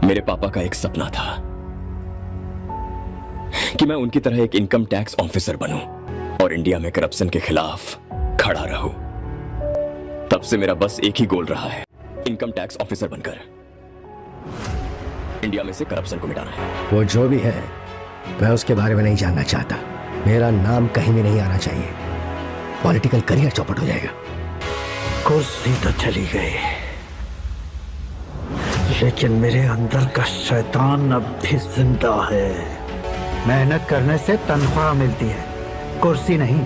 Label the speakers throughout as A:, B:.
A: मेरे पापा का एक सपना था कि मैं उनकी तरह एक इनकम टैक्स ऑफिसर बनूं और इंडिया में करप्शन के खिलाफ खड़ा रहूं। तब से मेरा बस एक ही गोल रहा है, इनकम टैक्स ऑफिसर बनकर इंडिया में से करप्शन को मिटाना है।
B: वो जो भी है मैं उसके बारे में नहीं जानना चाहता। मेरा नाम कहीं भी नहीं आना चाहिए। पॉलिटिकल करियर चौपट हो जाएगा। कुर्सी तो चली गई, लेकिन मेरे अंदर का शैतान अब भी जिंदा है।
C: मेहनत करने से तनख्वाह मिलती है, कुर्सी नहीं।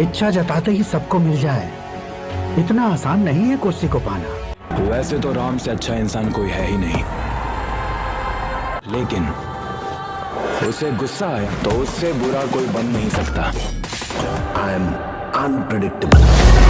C: इच्छा जताते ही सबको मिल जाए, इतना आसान नहीं है कुर्सी को पाना।
D: वैसे तो राम से अच्छा इंसान कोई है ही नहीं, लेकिन उसे गुस्सा आया तो उससे बुरा कोई बन नहीं सकता।
B: I am unpredictable.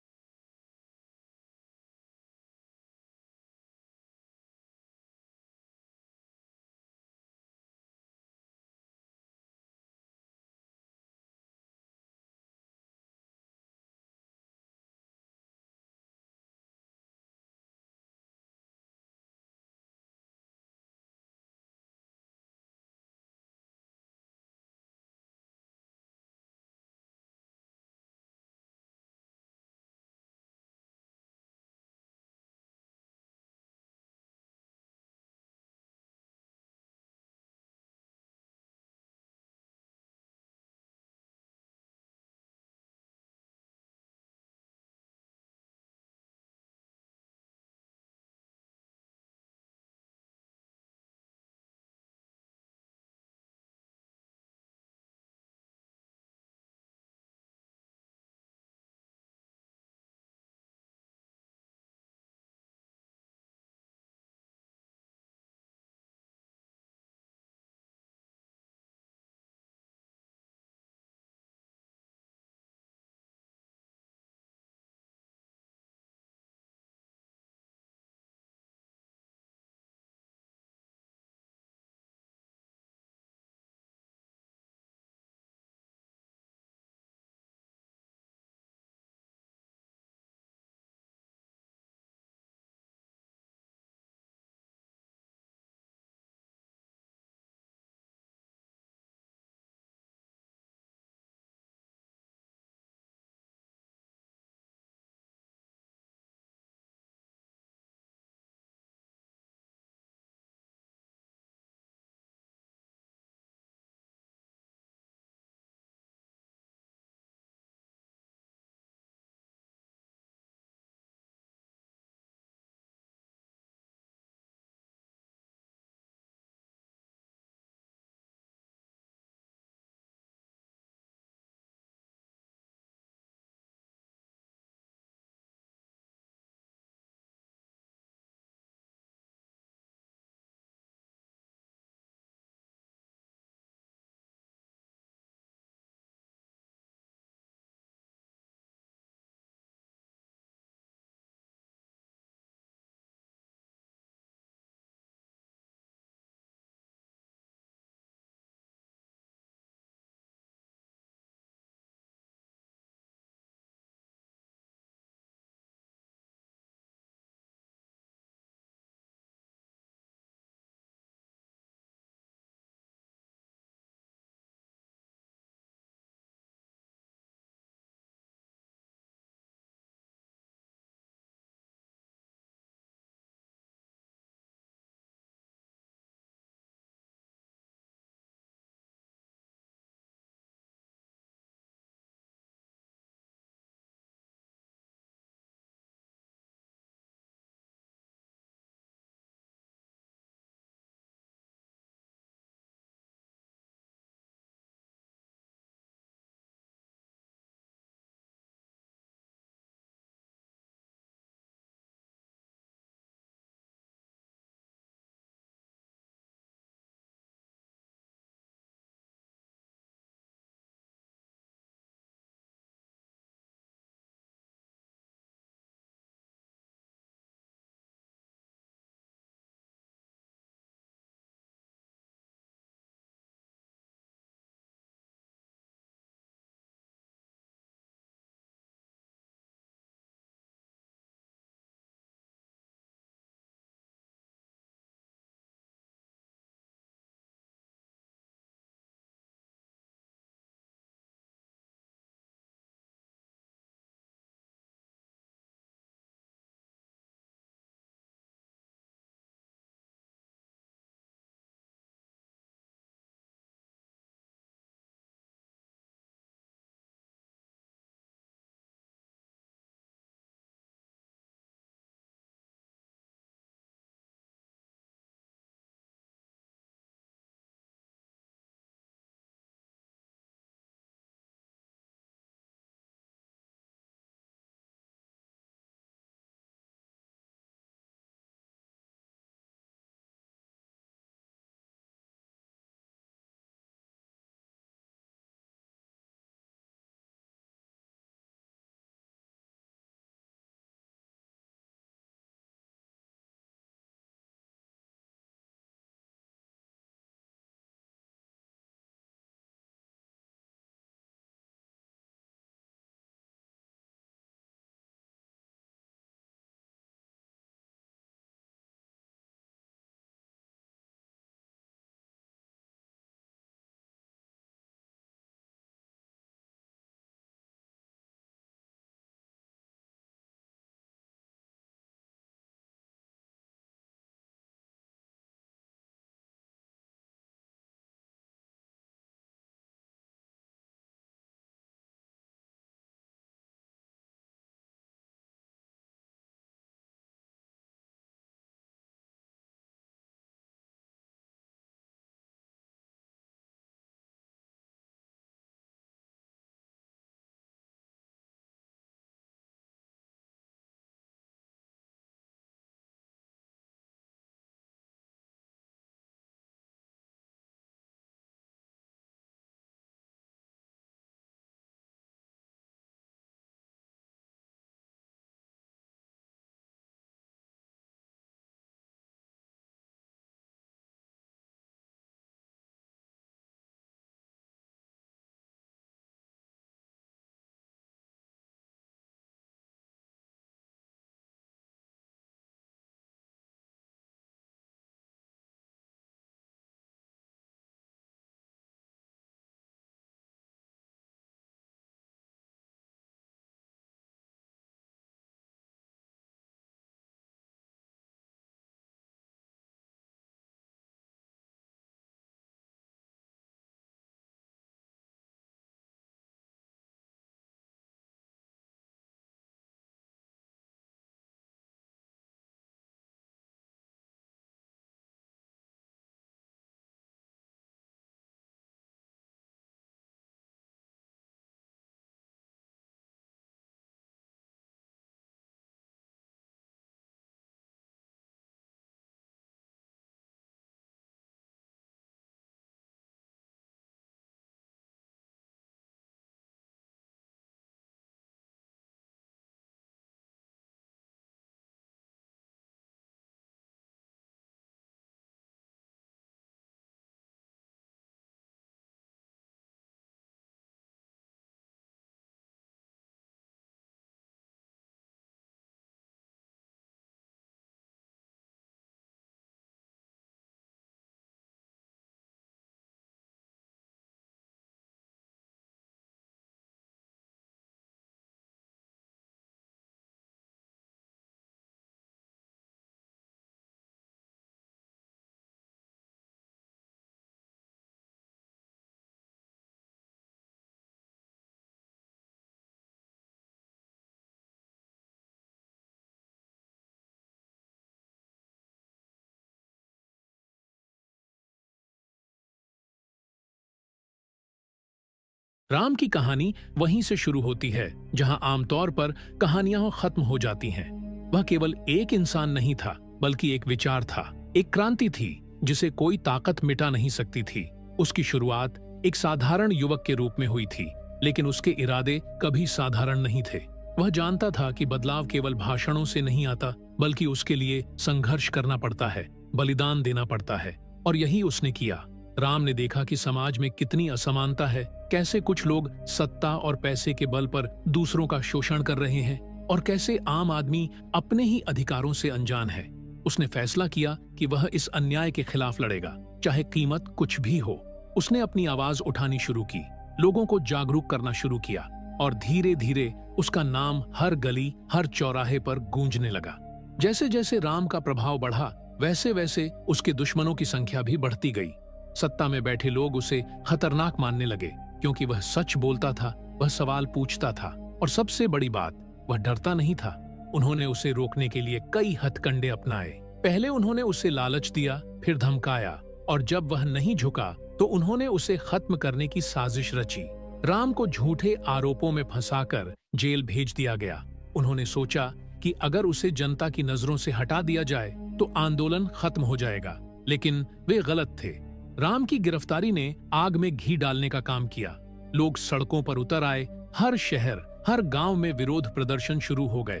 E: राम की कहानी वहीं से शुरू होती है जहां आमतौर पर कहानियां खत्म हो जाती हैं। वह केवल एक इंसान नहीं था, बल्कि एक विचार था, एक क्रांति थी जिसे कोई ताकत मिटा नहीं सकती थी। उसकी शुरुआत एक साधारण युवक के रूप में हुई थी, लेकिन उसके इरादे कभी साधारण नहीं थे। वह जानता था कि बदलाव केवल भाषणों से नहीं आता, बल्कि उसके लिए संघर्ष करना पड़ता है, बलिदान देना पड़ता है, और यही उसने किया। राम ने देखा कि समाज में कितनी असमानता है, कैसे कुछ लोग सत्ता और पैसे के बल पर दूसरों का शोषण कर रहे हैं, और कैसे आम आदमी अपने ही अधिकारों से अनजान है। उसने फैसला किया कि वह इस अन्याय के खिलाफ लड़ेगा, चाहे कीमत कुछ भी हो। उसने अपनी आवाज उठानी शुरू की, लोगों को जागरूक करना शुरू किया, और धीरे धीरे उसका नाम हर गली, हर चौराहे पर गूंजने लगा। जैसे जैसे राम का प्रभाव बढ़ा, वैसे वैसे उसके दुश्मनों की संख्या भी बढ़ती गई। सत्ता में बैठे लोग उसे खतरनाक मानने लगे, क्योंकि वह सच बोलता था, वह सवाल पूछता था, और सबसे बड़ी बात, वह डरता नहीं था। उन्होंने उसे रोकने के लिए कई हथकंडे अपनाए। पहले उन्होंने उसे लालच दिया, फिर धमकाया, और जब वह नहीं झुका तो उन्होंने उसे खत्म करने की साजिश रची। राम को झूठे आरोपों में फंसाकर जेल भेज दिया गया। उन्होंने सोचा कि अगर उसे जनता की नजरों से हटा दिया जाए तो आंदोलन खत्म हो जाएगा, लेकिन वे गलत थे। राम की गिरफ्तारी ने आग में घी डालने का काम किया। लोग सड़कों पर उतर आए, हर शहर, हर गांव में विरोध प्रदर्शन शुरू हो गए।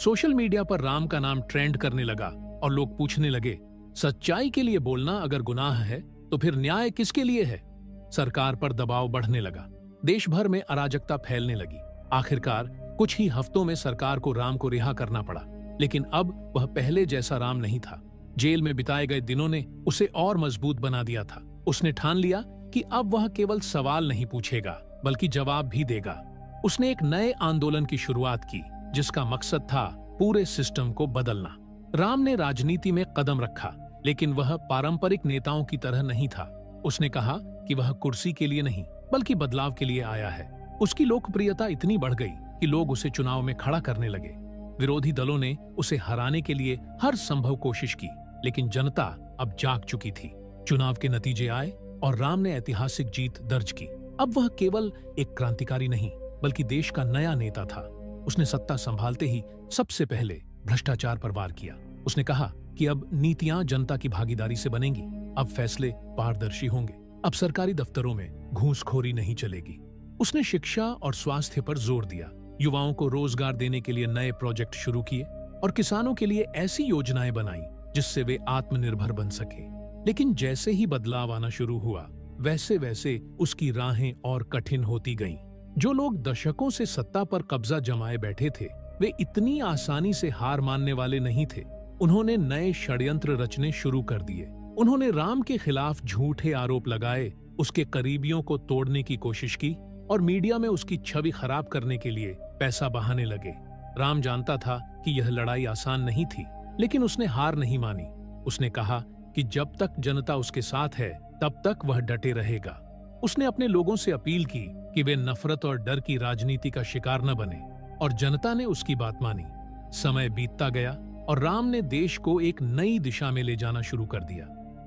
E: सोशल मीडिया पर राम का नाम ट्रेंड करने लगा, और लोग पूछने लगे, सच्चाई के लिए बोलना अगर गुनाह है तो फिर न्याय किसके लिए है? सरकार पर दबाव बढ़ने लगा, देश भर में अराजकता फैलने लगी। आखिरकार कुछ ही हफ्तों में सरकार को राम को रिहा करना पड़ा, लेकिन अब वह पहले जैसा राम नहीं था। जेल में बिताए गए दिनों ने उसे और मजबूत बना दिया था। उसने ठान लिया कि अब वह केवल सवाल नहीं पूछेगा, बल्कि जवाब भी देगा। उसने एक नए आंदोलन की शुरुआत की, जिसका मकसद था पूरे सिस्टम को बदलना। राम ने राजनीति में कदम रखा, लेकिन वह पारंपरिक नेताओं की तरह नहीं था। उसने कहा कि वह कुर्सी के लिए नहीं, बल्कि बदलाव के लिए आया है। उसकी लोकप्रियता इतनी बढ़ गई कि लोग उसे चुनाव में खड़ा करने लगे। विरोधी दलों ने उसे हराने के लिए हर संभव कोशिश की, लेकिन जनता अब जाग चुकी थी। चुनाव के नतीजे आए और राम ने ऐतिहासिक जीत दर्ज की। अब वह केवल एक क्रांतिकारी नहीं, बल्कि देश का नया नेता था। उसने सत्ता संभालते ही सबसे पहले भ्रष्टाचार पर वार किया। उसने कहा कि अब नीतियां जनता की भागीदारी से बनेंगी, अब फैसले पारदर्शी होंगे, अब सरकारी दफ्तरों में घूसखोरी नहीं चलेगी। उसने शिक्षा और स्वास्थ्य पर जोर दिया, युवाओं को रोजगार देने के लिए नए प्रोजेक्ट शुरू किए, और किसानों के लिए ऐसी योजनाएं बनाई जिससे वे आत्मनिर्भर बन सके। लेकिन जैसे ही बदलाव आना शुरू हुआ, वैसे वैसे उसकी राहें और कठिन होती गईं। जो लोग दशकों से सत्ता पर कब्जा जमाए बैठे थे, वे इतनी आसानी से हार मानने वाले नहीं थे। उन्होंने नए षड्यंत्र रचने शुरू कर दिए। उन्होंने राम के खिलाफ झूठे आरोप लगाए, उसके करीबियों को तोड़ने की कोशिश की, और मीडिया में उसकी छवि खराब करने के लिए पैसा बहाने लगे। राम जानता था कि यह लड़ाई आसान नहीं थी, लेकिन उसने हार नहीं मानी। उसने कहा कि जब तक जनता उसके साथ है, तब तक वह डटे रहेगा। उसने अपने लोगों से अपील की कि वे नफरत और डर की राजनीति का शिकार न बने, और जनता ने उसकी बात मानी। समय बीतता गया और राम ने देश को एक नई दिशा में ले जाना शुरू कर दिया।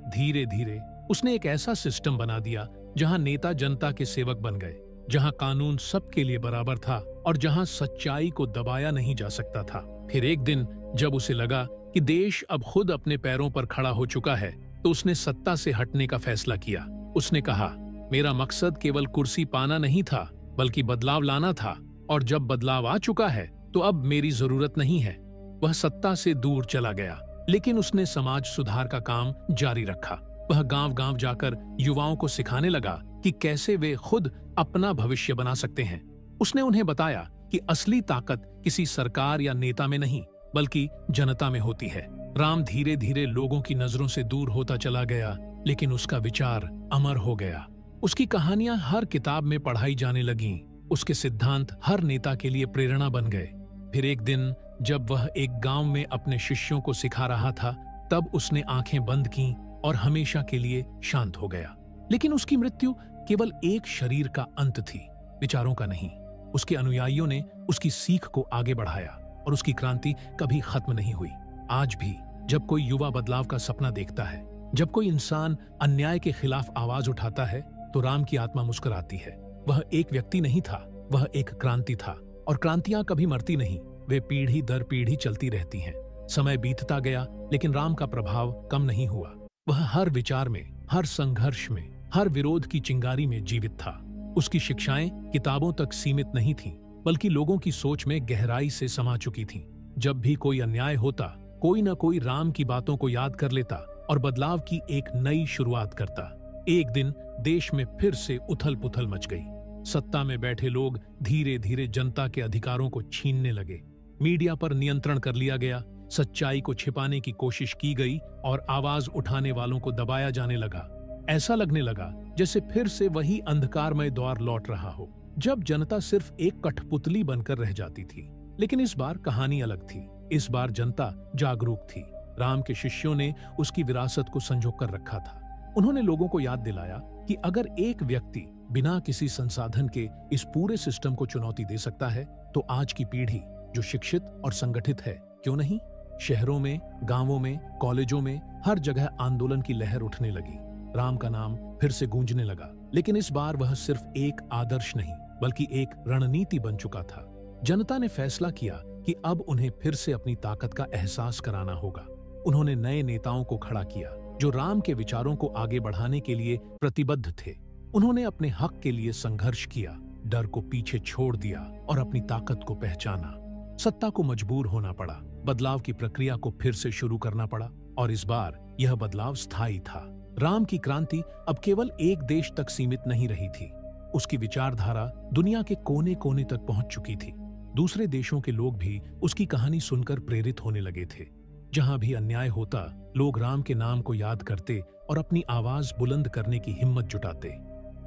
E: धीरे धीरे उसने एक ऐसा सिस्टम बना दिया जहां नेता जनता के सेवक बन गए, जहां कानून सबके लिए बराबर था, और जहां सच्चाई को दबाया नहीं जा सकता था। फिर एक दिन जब उसे लगा कि देश अब खुद अपने पैरों पर खड़ा हो चुका है, तो उसने सत्ता से हटने का फैसला किया। उसने कहा, मेरा मकसद केवल कुर्सी पाना नहीं था, बल्कि बदलाव लाना था, और जब बदलाव आ चुका है तो अब मेरी जरूरत नहीं है। वह सत्ता से दूर चला गया, लेकिन उसने समाज सुधार का काम जारी रखा। वह गांव-गांव जाकर युवाओं को सिखाने लगा कि कैसे वे खुद अपना भविष्य बना सकते हैं। उसने उन्हें बताया कि असली ताकत किसी सरकार या नेता में नहीं, बल्कि जनता में होती है। राम धीरे धीरे लोगों की नजरों से दूर होता चला गया, लेकिन उसका विचार अमर हो गया। उसकी कहानियां हर किताब में पढ़ाई जाने लगीं। उसके सिद्धांत हर नेता के लिए प्रेरणा बन गए। फिर एक दिन जब वह एक गांव में अपने शिष्यों को सिखा रहा था, तब उसने आंखें बंद की और हमेशा के लिए शांत हो गया। लेकिन उसकी मृत्यु केवल एक शरीर का अंत थी, विचारों का नहीं। उसके अनुयायियों ने उसकी सीख को आगे बढ़ाया, और उसकी क्रांति कभी खत्म नहीं हुई। आज भी जब कोई युवा बदलाव का सपना देखता है, जब कोई इंसान अन्याय के खिलाफ आवाज उठाता है, तो राम की आत्मा मुस्कुराती है। वह एक व्यक्ति नहीं था, वह एक क्रांति था। और क्रांतियां कभी मरती नहीं, वे पीढ़ी दर पीढ़ी चलती रहती हैं। समय बीतता गया, लेकिन राम का प्रभाव कम नहीं हुआ। वह हर विचार में, हर संघर्ष में, हर विरोध की चिंगारी में जीवित था। उसकी शिक्षाएं किताबों तक सीमित नहीं थीं, बल्कि लोगों की सोच में गहराई से समा चुकी थीं। जब भी कोई अन्याय होता, कोई न कोई राम की बातों को याद कर लेता और बदलाव की एक नई शुरुआत करता। एक दिन देश में फिर से उथल पुथल मच गई। सत्ता में बैठे लोग धीरे धीरे जनता के अधिकारों को छीनने लगे। मीडिया पर नियंत्रण कर लिया गया, सच्चाई को छिपाने की कोशिश की गई और आवाज उठाने वालों को दबाया जाने लगा। ऐसा लगने लगा जैसे फिर से वही अंधकारमय दौर लौट रहा हो, जब जनता सिर्फ एक कठपुतली बनकर रह जाती थी। लेकिन इस बार कहानी अलग थी। इस बार जनता जागरूक थी। राम के शिष्यों ने उसकी विरासत को संजो कर रखा था। उन्होंने लोगों को याद दिलाया कि अगर एक व्यक्ति बिना किसी संसाधन के इस पूरे सिस्टम को चुनौती दे सकता है, तो आज की पीढ़ी जो शिक्षित और संगठित है, क्यों नहीं? शहरों में, गांवों में, कॉलेजों में हर जगह आंदोलन की लहर उठने लगी। राम का नाम फिर से गूंजने लगा, लेकिन इस बार वह सिर्फ एक आदर्श नहीं, बल्कि एक रणनीति बन चुका था। जनता ने फैसला किया कि अब उन्हें फिर से अपनी ताकत का एहसास कराना होगा। उन्होंने नए नेताओं को खड़ा किया जो राम के विचारों को आगे बढ़ाने के लिए प्रतिबद्ध थे। उन्होंने अपने हक के लिए संघर्ष किया, डर को पीछे छोड़ दिया और अपनी ताकत को पहचाना। सत्ता को मजबूर होना पड़ा, बदलाव की प्रक्रिया को फिर से शुरू करना पड़ा, और इस बार यह बदलाव स्थायी था। राम की क्रांति अब केवल एक देश तक सीमित नहीं रही थी। उसकी विचारधारा दुनिया के कोने कोने तक पहुंच चुकी थी। दूसरे देशों के लोग भी उसकी कहानी सुनकर प्रेरित होने लगे थे। जहां भी अन्याय होता, लोग राम के नाम को याद करते और अपनी आवाज बुलंद करने की हिम्मत जुटाते।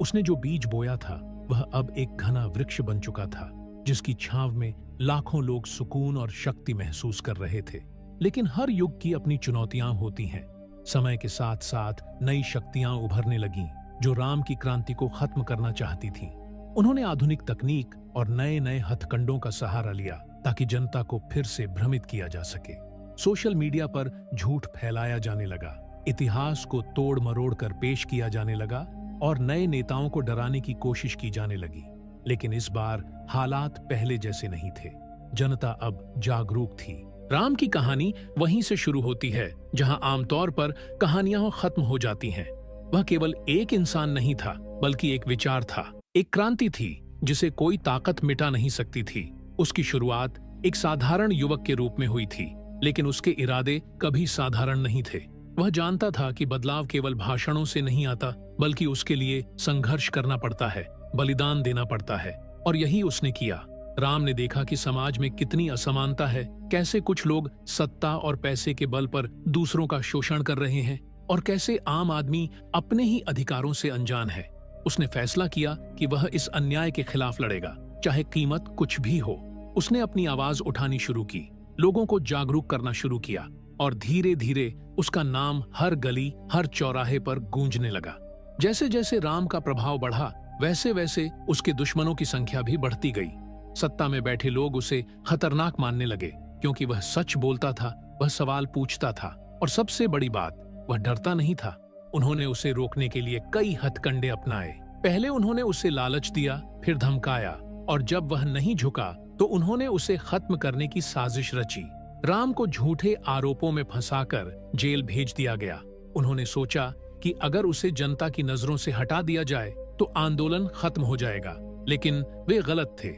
E: उसने जो बीज बोया था, वह अब एक घना वृक्ष बन चुका था, जिसकी छांव में लाखों लोग सुकून और शक्ति महसूस कर रहे थे। लेकिन हर युग की अपनी चुनौतियां होती हैं। समय के साथ साथ नई शक्तियां उभरने लगीं, जो राम की क्रांति को खत्म करना चाहती थीं। उन्होंने आधुनिक तकनीक और नए नए हथकंडों का सहारा लिया ताकि जनता को फिर से भ्रमित किया जा सके। सोशल मीडिया पर झूठ फैलाया जाने लगा, इतिहास को तोड़ मरोड़ कर पेश किया जाने लगा और नए नेताओं को डराने की कोशिश की जाने लगी। लेकिन इस बार हालात पहले जैसे नहीं थे। जनता अब जागरूक थी। राम की कहानी वहीं से शुरू होती है जहां आमतौर पर कहानियां खत्म हो जाती हैं। वह केवल एक इंसान नहीं था, बल्कि एक विचार था, एक क्रांति थी जिसे कोई ताकत मिटा नहीं सकती थी। उसकी शुरुआत एक साधारण युवक के रूप में हुई थी, लेकिन उसके इरादे कभी साधारण नहीं थे। वह जानता था कि बदलाव केवल भाषणों से नहीं आता, बल्कि उसके लिए संघर्ष करना पड़ता है, बलिदान देना पड़ता है, और यही उसने किया। राम ने देखा कि समाज में कितनी असमानता है, कैसे कुछ लोग सत्ता और पैसे के बल पर दूसरों का शोषण कर रहे हैं और कैसे आम आदमी अपने ही अधिकारों से अनजान है। उसने फैसला किया कि वह इस अन्याय के खिलाफ लड़ेगा, चाहे कीमत कुछ भी हो। उसने अपनी आवाज उठानी शुरू की, लोगों को जागरूक करना शुरू किया, और धीरे धीरे उसका नाम हर गली, हर चौराहे पर गूंजने लगा। जैसे जैसे राम का प्रभाव बढ़ा, वैसे वैसे उसके दुश्मनों की संख्या भी बढ़ती गई। सत्ता में बैठे लोग उसे खतरनाक मानने लगे, क्योंकि वह सच बोलता था, वह सवाल पूछता था, और सबसे बड़ी बात, वह डरता नहीं था। उन्होंने उसे रोकने के लिए कई हथकंडे अपनाए। पहले उन्होंने उसे लालच दिया, फिर धमकाया, और जब वह नहीं झुका तो उन्होंने उसे खत्म करने की साजिश रची। राम को झूठे आरोपों में फंसाकर जेल भेज दिया गया। उन्होंने सोचा कि अगर उसे जनता की नजरों से हटा दिया जाए तो आंदोलन खत्म हो जाएगा, लेकिन वे गलत थे।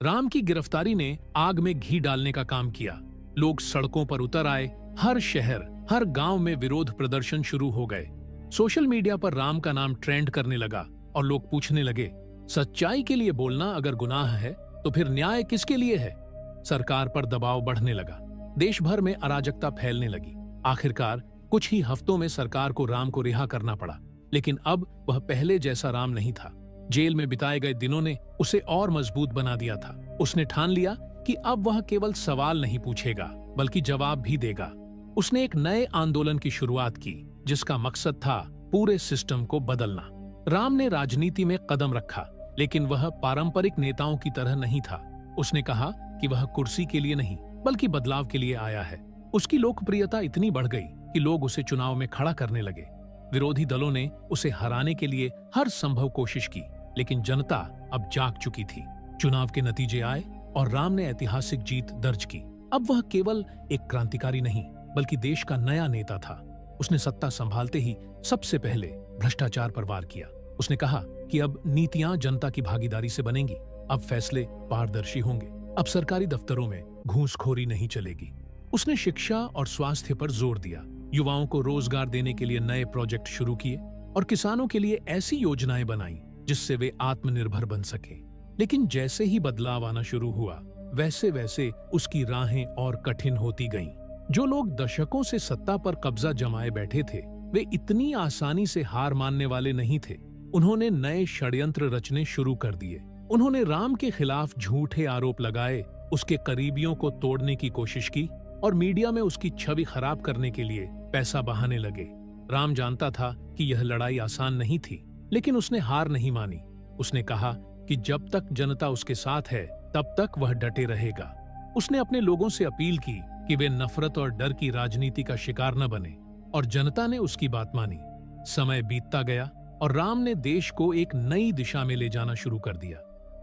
E: राम की गिरफ्तारी ने आग में घी डालने का काम किया। लोग सड़कों पर उतर आए, हर शहर, हर गांव में विरोध प्रदर्शन शुरू हो गए। सोशल मीडिया पर राम का नाम ट्रेंड करने लगा और लोग पूछने लगे, सच्चाई के लिए बोलना अगर गुनाह है तो फिर न्याय किसके लिए है? सरकार पर दबाव बढ़ने लगा, देश भर में अराजकता फैलने लगी। आखिरकार कुछ ही हफ्तों में सरकार को राम को रिहा करना पड़ा, लेकिन अब वह पहले जैसा राम नहीं था। जेल में बिताए गए दिनों ने उसे और मजबूत बना दिया था। उसने ठान लिया कि अब वह केवल सवाल नहीं पूछेगा, बल्कि जवाब भी देगा। उसने एक नए आंदोलन की शुरुआत की, जिसका मकसद था पूरे सिस्टम को बदलना। राम ने राजनीति में कदम रखा, लेकिन वह पारंपरिक नेताओं की तरह नहीं था। उसने कहा कि वह कुर्सी के लिए नहीं, बल्कि बदलाव के लिए आया है। उसकी लोकप्रियता इतनी बढ़ गई कि लोग उसे चुनाव में खड़ा करने लगे। विरोधी दलों ने उसे हराने के लिए हर संभव कोशिश की, लेकिन जनता अब जाग चुकी थी। चुनाव के नतीजे आए और राम ने ऐतिहासिक जीत दर्ज की। अब वह केवल एक क्रांतिकारी नहीं बल्कि देश का नया नेता था। उसने सत्ता संभालते ही सबसे पहले भ्रष्टाचार पर वार किया। उसने कहा कि अब नीतियां जनता की भागीदारी से बनेंगी, अब फैसले पारदर्शी होंगे, अब सरकारी दफ्तरों में घूसखोरी नहीं चलेगी। उसने शिक्षा और स्वास्थ्य पर जोर दिया, युवाओं को रोजगार देने के लिए नए प्रोजेक्ट शुरू किए और किसानों के लिए ऐसी योजनाएं बनाई जिससे वे आत्मनिर्भर बन सके। लेकिन जैसे ही बदलाव आना शुरू हुआ, वैसे वैसे उसकी राहें और कठिन होती गईं। जो लोग दशकों से सत्ता पर कब्जा जमाए बैठे थे, वे इतनी आसानी से हार मानने वाले नहीं थे। उन्होंने नए षड्यंत्र रचने शुरू कर दिए। उन्होंने राम के खिलाफ झूठे आरोप लगाए, उसके करीबियों को तोड़ने की कोशिश की और मीडिया में उसकी छवि खराब करने के लिए पैसा बहाने लगे। राम जानता था कि यह लड़ाई आसान नहीं थी, लेकिन उसने हार नहीं मानी। उसने कहा कि जब तक जनता उसके साथ है, तब तक वह डटे रहेगा। उसने अपने लोगों से अपील की कि वे नफरत और डर की राजनीति का शिकार न बने, और जनता ने उसकी बात मानी। समय बीतता गया और राम ने देश को एक नई दिशा में ले जाना शुरू कर दिया।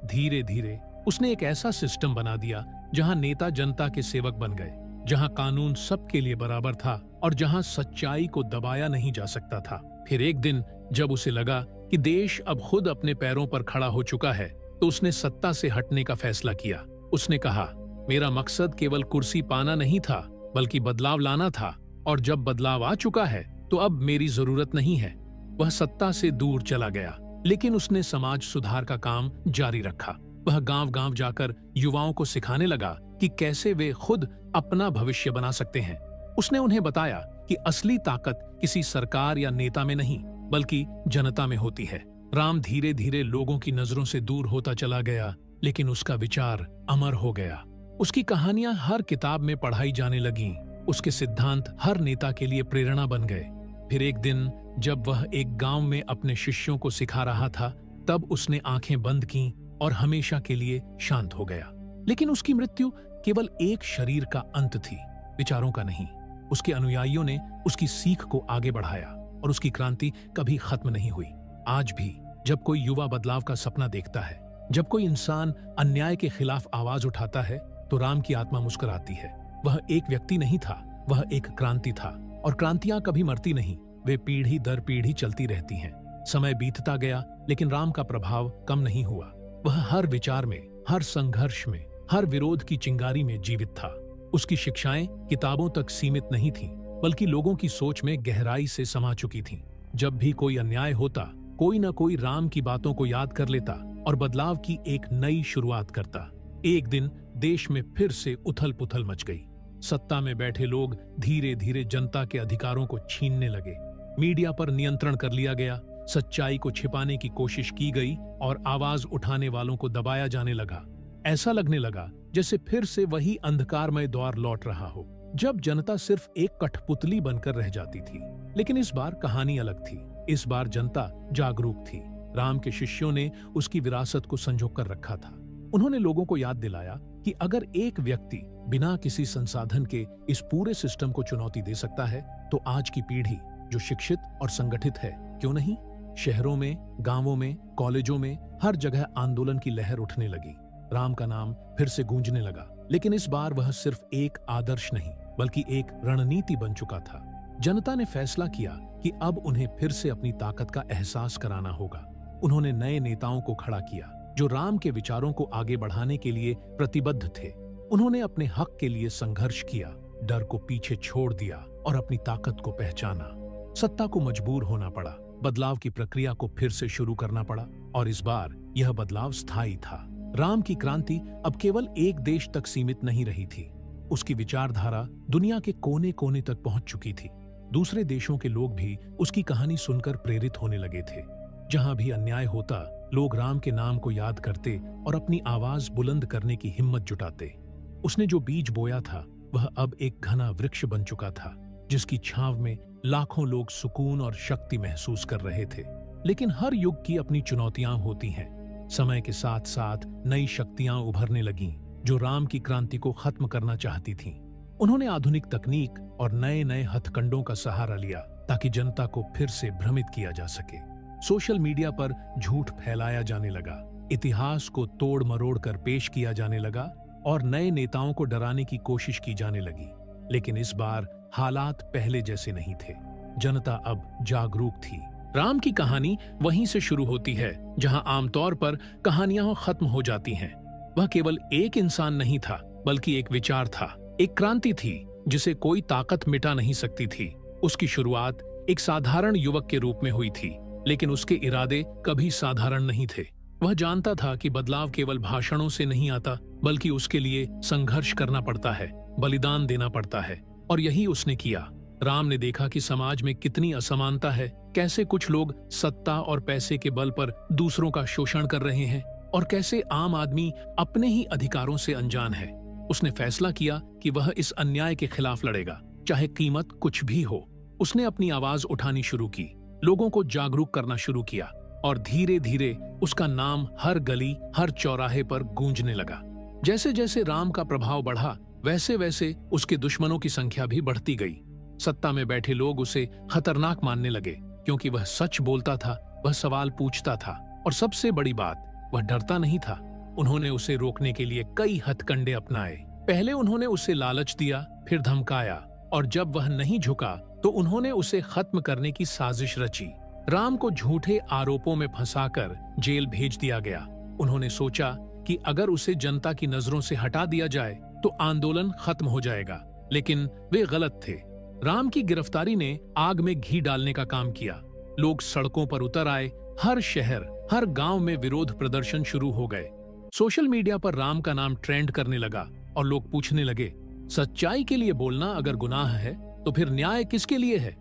E: धीरे धीरे उसने एक ऐसा सिस्टम बना दिया जहां नेता जनता के सेवक बन गए, जहां कानून सबके लिए बराबर था और जहां सच्चाई को दबाया नहीं जा सकता था। फिर एक दिन जब उसे लगा कि देश अब खुद अपने पैरों पर खड़ा हो चुका है, तो उसने सत्ता से हटने का फैसला किया। उसने कहा, मेरा मकसद केवल कुर्सी पाना नहीं था, बल्कि बदलाव लाना था, और जब बदलाव आ चुका है तो अब मेरी जरूरत नहीं है। वह सत्ता से दूर चला गया, लेकिन उसने समाज सुधार का काम जारी रखा। वह गांव-गांव जाकर युवाओं को सिखाने लगा कि कैसे वे खुद अपना भविष्य बना सकते हैं। उसने उन्हें बताया कि असली ताकत किसी सरकार या नेता में नहीं, बल्कि जनता में होती है। राम धीरे धीरे लोगों की नजरों से दूर होता चला गया, लेकिन उसका विचार अमर हो गया। उसकी कहानियां हर किताब में पढ़ाई जाने लगीं। उसके सिद्धांत हर नेता के लिए प्रेरणा बन गए। फिर एक दिन जब वह एक गांव में अपने शिष्यों को सिखा रहा था, तब उसने आंखें बंद कीं और हमेशा के लिए शांत हो गया। लेकिन उसकी मृत्यु केवल एक शरीर का अंत थी, विचारों का नहीं। उसके अनुयायियों ने उसकी सीख को आगे बढ़ाया और उसकी क्रांति कभी खत्म नहीं हुई। आज भी जब कोई युवा बदलाव का सपना देखता है, जब कोई इंसान अन्याय के खिलाफ आवाज उठाता है, तो राम की आत्मा मुस्कुराती है। वह एक व्यक्ति नहीं था, वह एक क्रांति था, और क्रांतियां कभी मरती नहीं, वे पीढ़ी दर पीढ़ी चलती रहती हैं। समय बीतता गया, लेकिन राम का प्रभाव कम नहीं हुआ। वह हर विचार में, हर संघर्ष में, हर विरोध की चिंगारी में जीवित था। उसकी शिक्षाएं किताबों तक सीमित नहीं थीं, बल्कि लोगों की सोच में गहराई से समा चुकी थीं। जब भी कोई अन्याय होता, कोई न कोई राम की बातों को याद कर लेता और बदलाव की एक नई शुरुआत करता। एक दिन देश में फिर से उथल पुथल मच गई। सत्ता में बैठे लोग धीरे धीरे जनता के अधिकारों को छीनने लगे। मीडिया पर नियंत्रण कर लिया गया, सच्चाई को छिपाने की कोशिश की गई और आवाज उठाने वालों को दबाया जाने लगा। ऐसा लगने लगा जैसे फिर से वही अंधकारमय दौर लौट रहा हो, जब जनता सिर्फ एक कठपुतली बनकर रह जाती थी। लेकिन इस बार कहानी अलग थी। इस बार जनता जागरूक थी। राम के शिष्यों ने उसकी विरासत को संजो कर रखा था। उन्होंने लोगों को याद दिलाया कि अगर एक व्यक्ति बिना किसी संसाधन के इस पूरे सिस्टम को चुनौती दे सकता है, तो आज की पीढ़ी जो शिक्षित और संगठित है, क्यों नहीं? शहरों में, गांवों में, कॉलेजों में, हर जगह आंदोलन की लहर उठने लगी। राम का नाम फिर से गूंजने लगा, लेकिन इस बार वह सिर्फ एक आदर्श नहीं, बल्कि एक रणनीति बन चुका था। जनता ने फैसला किया कि अब उन्हें फिर से अपनी ताकत का एहसास कराना होगा। उन्होंने नए नेताओं को खड़ा किया जो राम के विचारों को आगे बढ़ाने के लिए प्रतिबद्ध थे। उन्होंने अपने हक के लिए संघर्ष किया, डर को पीछे छोड़ दिया और अपनी ताकत को पहचाना। सत्ता को मजबूर होना पड़ा, बदलाव की प्रक्रिया को फिर से शुरू करना पड़ा, और इस बार यह बदलाव स्थायी था। राम की क्रांति अब केवल एक देश तक सीमित नहीं रही थी। उसकी विचारधारा दुनिया के कोने कोने तक पहुंच चुकी थी। दूसरे देशों के लोग भी उसकी कहानी सुनकर प्रेरित होने लगे थे। जहां भी अन्याय होता, लोग राम के नाम को याद करते और अपनी आवाज बुलंद करने की हिम्मत जुटाते। उसने जो बीज बोया था, वह अब एक घना वृक्ष बन चुका था, जिसकी छांव में लाखों लोग सुकून और शक्ति महसूस कर रहे थे। लेकिन हर युग की अपनी चुनौतियां होती हैं। समय के साथ साथ नई शक्तियां उभरने लगीं, जो राम की क्रांति को खत्म करना चाहती थीं। उन्होंने आधुनिक तकनीक और नए नए हथकंडों का सहारा लिया ताकि जनता को फिर से भ्रमित किया जा सके। सोशल मीडिया पर झूठ फैलाया जाने लगा, इतिहास को तोड़ मरोड़ कर पेश किया जाने लगा और नए नेताओं को डराने की कोशिश की जाने लगी। लेकिन इस बार हालात पहले जैसे नहीं थे। जनता अब जागरूक थी। राम की कहानी वहीं से शुरू होती है जहां आमतौर पर कहानियां खत्म हो जाती हैं। वह केवल एक इंसान नहीं था, बल्कि एक विचार था, एक क्रांति थी जिसे कोई ताकत मिटा नहीं सकती थी। उसकी शुरुआत एक साधारण युवक के रूप में हुई थी, लेकिन उसके इरादे कभी साधारण नहीं थे। वह जानता था कि बदलाव केवल भाषणों से नहीं आता, बल्कि उसके लिए संघर्ष करना पड़ता है, बलिदान देना पड़ता है, और यही उसने किया। राम ने देखा कि समाज में कितनी असमानता है, कैसे कुछ लोग सत्ता और पैसे के बल पर दूसरों का शोषण कर रहे हैं और कैसे आम आदमी अपने ही अधिकारों से अनजान है। उसने फैसला किया कि वह इस अन्याय के खिलाफ लड़ेगा, चाहे कीमत कुछ भी हो। उसने अपनी आवाज उठानी शुरू की, लोगों को जागरूक करना शुरू किया और धीरे धीरे उसका नाम हर गली, हर चौराहे पर गूंजने लगा। जैसे जैसे राम का प्रभाव बढ़ा, वैसे वैसे उसके दुश्मनों की संख्या भी बढ़ती गई। सत्ता में बैठे लोग उसे खतरनाक मानने लगे, क्योंकि वह सच बोलता था, वह सवाल पूछता था और सबसे बड़ी बात, वह डरता नहीं था। उन्होंने उसे रोकने के लिए कई हथकंडे अपनाए। पहले उन्होंने उसे लालच दिया, फिर धमकाया, और जब वह नहीं झुका तो उन्होंने उसे खत्म करने की साजिश रची। राम को झूठे आरोपों में फंसाकर जेल भेज दिया गया। उन्होंने सोचा कि अगर उसे जनता की नजरों से हटा दिया जाए तो आंदोलन खत्म हो जाएगा, लेकिन वे गलत थे। राम की गिरफ्तारी ने आग में घी डालने का काम किया। लोग सड़कों पर उतर आए, हर शहर, हर गांव में विरोध प्रदर्शन शुरू हो गए। सोशल मीडिया पर राम का नाम ट्रेंड करने लगा और लोग पूछने लगे, सच्चाई के लिए बोलना अगर गुनाह है तो फिर न्याय किसके लिए है?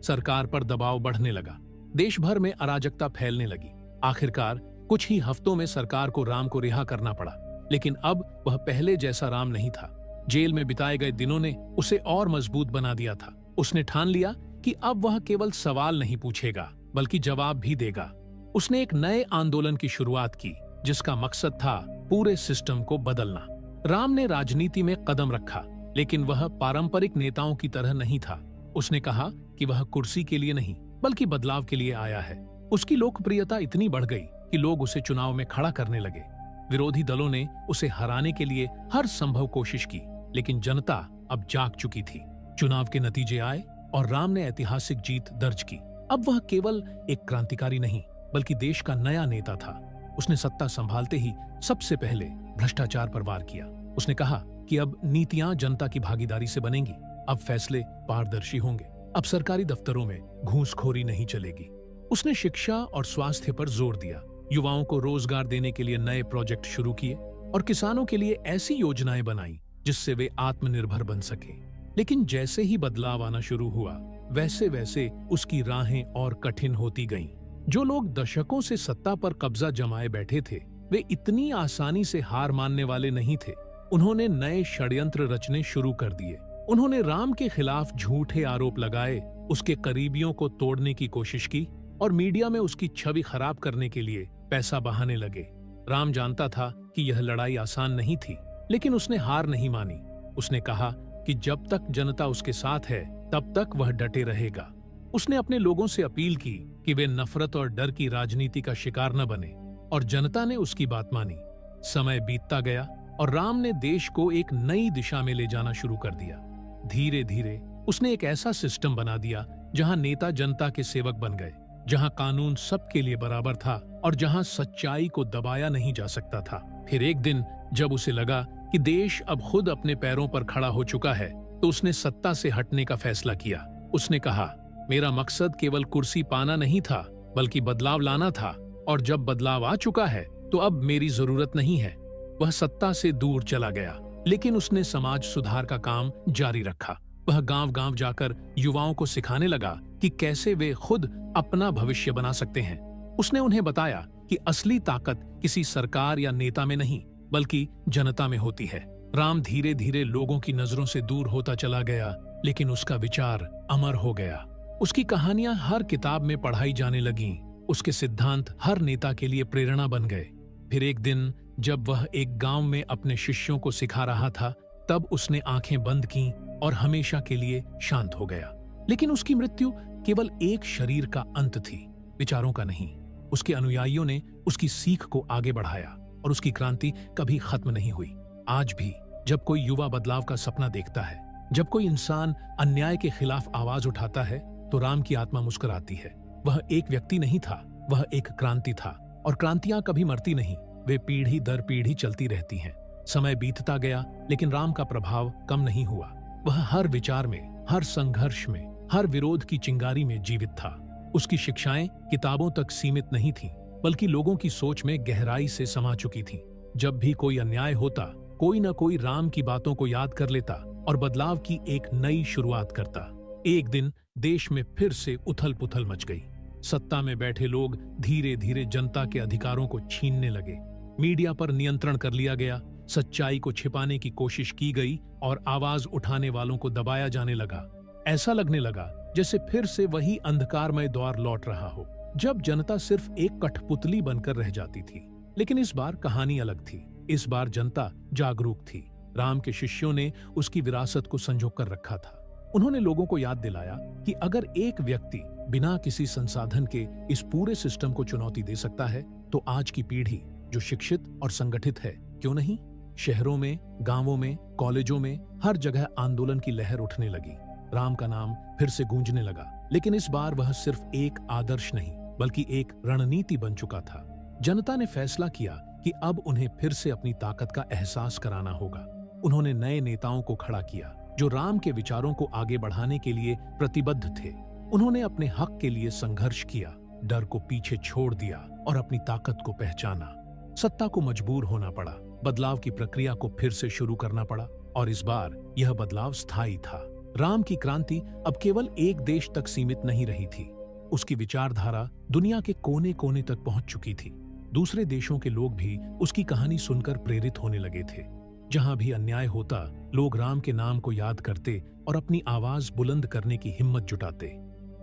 E: सरकार पर दबाव बढ़ने लगा, देश भर में अराजकता फैलने लगी। आखिरकार कुछ ही हफ्तों में सरकार को राम को रिहा करना पड़ा, लेकिन अब वह पहले जैसा राम नहीं था। जेल में बिताए गए दिनों ने उसे और मजबूत बना दिया था। उसने ठान लिया कि अब वह केवल सवाल नहीं पूछेगा, बल्कि जवाब भी देगा। उसने एक नए आंदोलन की शुरुआत की, जिसका मकसद था पूरे सिस्टम को बदलना। राम ने राजनीति में कदम रखा, लेकिन वह पारंपरिक नेताओं की तरह नहीं था। उसने कहा कि वह कुर्सी के लिए नहीं, बल्कि बदलाव के लिए आया है। उसकी लोकप्रियता इतनी बढ़ गई कि लोग उसे चुनाव में खड़ा करने लगे। विरोधी दलों ने उसे हराने के लिए हर संभव कोशिश की, लेकिन जनता अब जाग चुकी थी। चुनाव के नतीजे आए और राम ने ऐतिहासिक जीत दर्ज की। अब वह केवल एक क्रांतिकारी नहीं, बल्कि देश का नया नेता था। उसने सत्ता संभालते ही सबसे पहले भ्रष्टाचार पर वार किया। उसने कहा कि अब नीतियां जनता की भागीदारी से बनेंगी, अब फैसले पारदर्शी होंगे, अब सरकारी दफ्तरों में घूसखोरी नहीं चलेगी। उसने शिक्षा और स्वास्थ्य पर जोर दिया, युवाओं को रोजगार देने के लिए नए प्रोजेक्ट शुरू किए और किसानों के लिए ऐसी योजनाएं बनाई जिससे वे आत्मनिर्भर बन सके। लेकिन जैसे ही बदलाव आना शुरू हुआ, वैसे वैसे उसकी राहें और कठिन होती गईं। जो लोग दशकों से सत्ता पर कब्जा जमाए बैठे थे, वे इतनी आसानी से हार मानने वाले नहीं थे। उन्होंने नए षड्यंत्र रचने शुरू कर दिए। उन्होंने राम के खिलाफ झूठे आरोप लगाए, उसके करीबियों को तोड़ने की कोशिश की और मीडिया में उसकी छवि खराब करने के लिए पैसा बहाने लगे। राम जानता था कि यह लड़ाई आसान नहीं थी, लेकिन उसने हार नहीं मानी। उसने कहा कि जब तक जनता उसके साथ है, तब तक वह डटे रहेगा। उसने अपने लोगों से अपील की कि वे नफरत और डर की राजनीति का शिकार न बने, और जनता ने उसकी बात मानी। समय बीतता गया और राम ने देश को एक नई दिशा में ले जाना शुरू कर दिया। धीरे धीरे उसने एक ऐसा सिस्टम बना दिया जहां नेता जनता के सेवक बन गए, जहां कानून सबके लिए बराबर था और जहां सच्चाई को दबाया नहीं जा सकता था। फिर एक दिन जब उसे लगा कि देश अब खुद अपने पैरों पर खड़ा हो चुका है, तो उसने सत्ता से हटने का फैसला किया। उसने कहा, मेरा मकसद केवल कुर्सी पाना नहीं था, बल्कि बदलाव लाना था, और जब बदलाव आ चुका है तो अब मेरी जरूरत नहीं है। वह सत्ता से दूर चला गया, लेकिन उसने समाज सुधार का काम जारी रखा। वह गांव-गांव जाकर युवाओं को सिखाने लगा कि कैसे वे खुद अपना भविष्य बना सकते हैं। उसने उन्हें बताया कि असली ताकत किसी सरकार या नेता में नहीं, बल्कि जनता में होती है। राम धीरे धीरे लोगों की नजरों से दूर होता चला गया, लेकिन उसका विचार अमर हो गया। उसकी कहानियां हर किताब में पढ़ाई जाने लगीं। उसके सिद्धांत हर नेता के लिए प्रेरणा बन गए। फिर एक दिन जब वह एक गांव में अपने शिष्यों को सिखा रहा था, तब उसने आंखें बंद की और हमेशा के लिए शांत हो गया। लेकिन उसकी मृत्यु केवल एक शरीर का अंत थी। विचारों का नहीं। उसके अनुयायियों ने उसकी सीख को आगे बढ़ाया और उसकी क्रांति कभी खत्म नहीं हुई। आज भी जब कोई युवा बदलाव का सपना देखता है, जब कोई इंसान अन्याय के खिलाफ आवाज उठाता है, तो राम की आत्मा मुस्कुराती है। वह एक व्यक्ति नहीं था, वह एक क्रांति था, और क्रांतियां कभी मरती नहीं, वे पीढ़ी दर पीढ़ी चलती रहती हैं। समय बीतता गया, लेकिन राम का प्रभाव कम नहीं हुआ। वह हर विचार में, हर संघर्ष में, हर विरोध की चिंगारी में जीवित था। उसकी शिक्षाएं किताबों तक सीमित नहीं थीं, बल्कि लोगों की सोच में गहराई से समा चुकी थीं। जब भी कोई अन्याय होता, कोई न कोई राम की बातों को याद कर लेता और बदलाव की एक नई शुरुआत करता। एक दिन देश में फिर से उथल पुथल मच गई। सत्ता में बैठे लोग धीरे धीरे जनता के अधिकारों को छीनने लगे। मीडिया पर नियंत्रण कर लिया गया, सच्चाई को छिपाने की कोशिश की गई और आवाज उठाने वालों को दबाया जाने लगा। ऐसा लगने लगा जैसे फिर से वही अंधकारमय दौर लौट रहा हो, जब जनता सिर्फ एक कठपुतली बनकर रह जाती थी। लेकिन इस बार कहानी अलग थी। इस बार जनता जागरूक थी। राम के शिष्यों ने उसकी विरासत को संजो कर रखा था। उन्होंने लोगों को याद दिलाया कि अगर एक व्यक्ति बिना किसी संसाधन के इस पूरे सिस्टम को चुनौती दे सकता है, तो आज की पीढ़ी जो शिक्षित और संगठित है, क्यों नहीं? शहरों में, गांवों में, कॉलेजों में, हर जगह आंदोलन की लहर उठने लगी। राम का नाम फिर से गूंजने लगा, लेकिन इस बार वह सिर्फ एक आदर्श नहीं, बल्कि एक रणनीति बन चुका था। जनता ने फैसला किया कि अब उन्हें फिर से अपनी ताकत का एहसास कराना होगा। उन्होंने नए नेताओं को खड़ा किया जो राम के विचारों को आगे बढ़ाने के लिए प्रतिबद्ध थे। उन्होंने अपने हक के लिए संघर्ष किया, डर को पीछे छोड़ दिया और अपनी ताकत को पहचाना। सत्ता को मजबूर होना पड़ा, बदलाव की प्रक्रिया को फिर से शुरू करना पड़ा, और इस बार यह बदलाव स्थायी था। राम की क्रांति अब केवल एक देश तक सीमित नहीं रही थी। उसकी विचारधारा दुनिया के कोने कोने तक पहुंच चुकी थी। दूसरे देशों के लोग भी उसकी कहानी सुनकर प्रेरित होने लगे थे। जहां भी अन्याय होता, लोग राम के नाम को याद करते और अपनी आवाज बुलंद करने की हिम्मत जुटाते।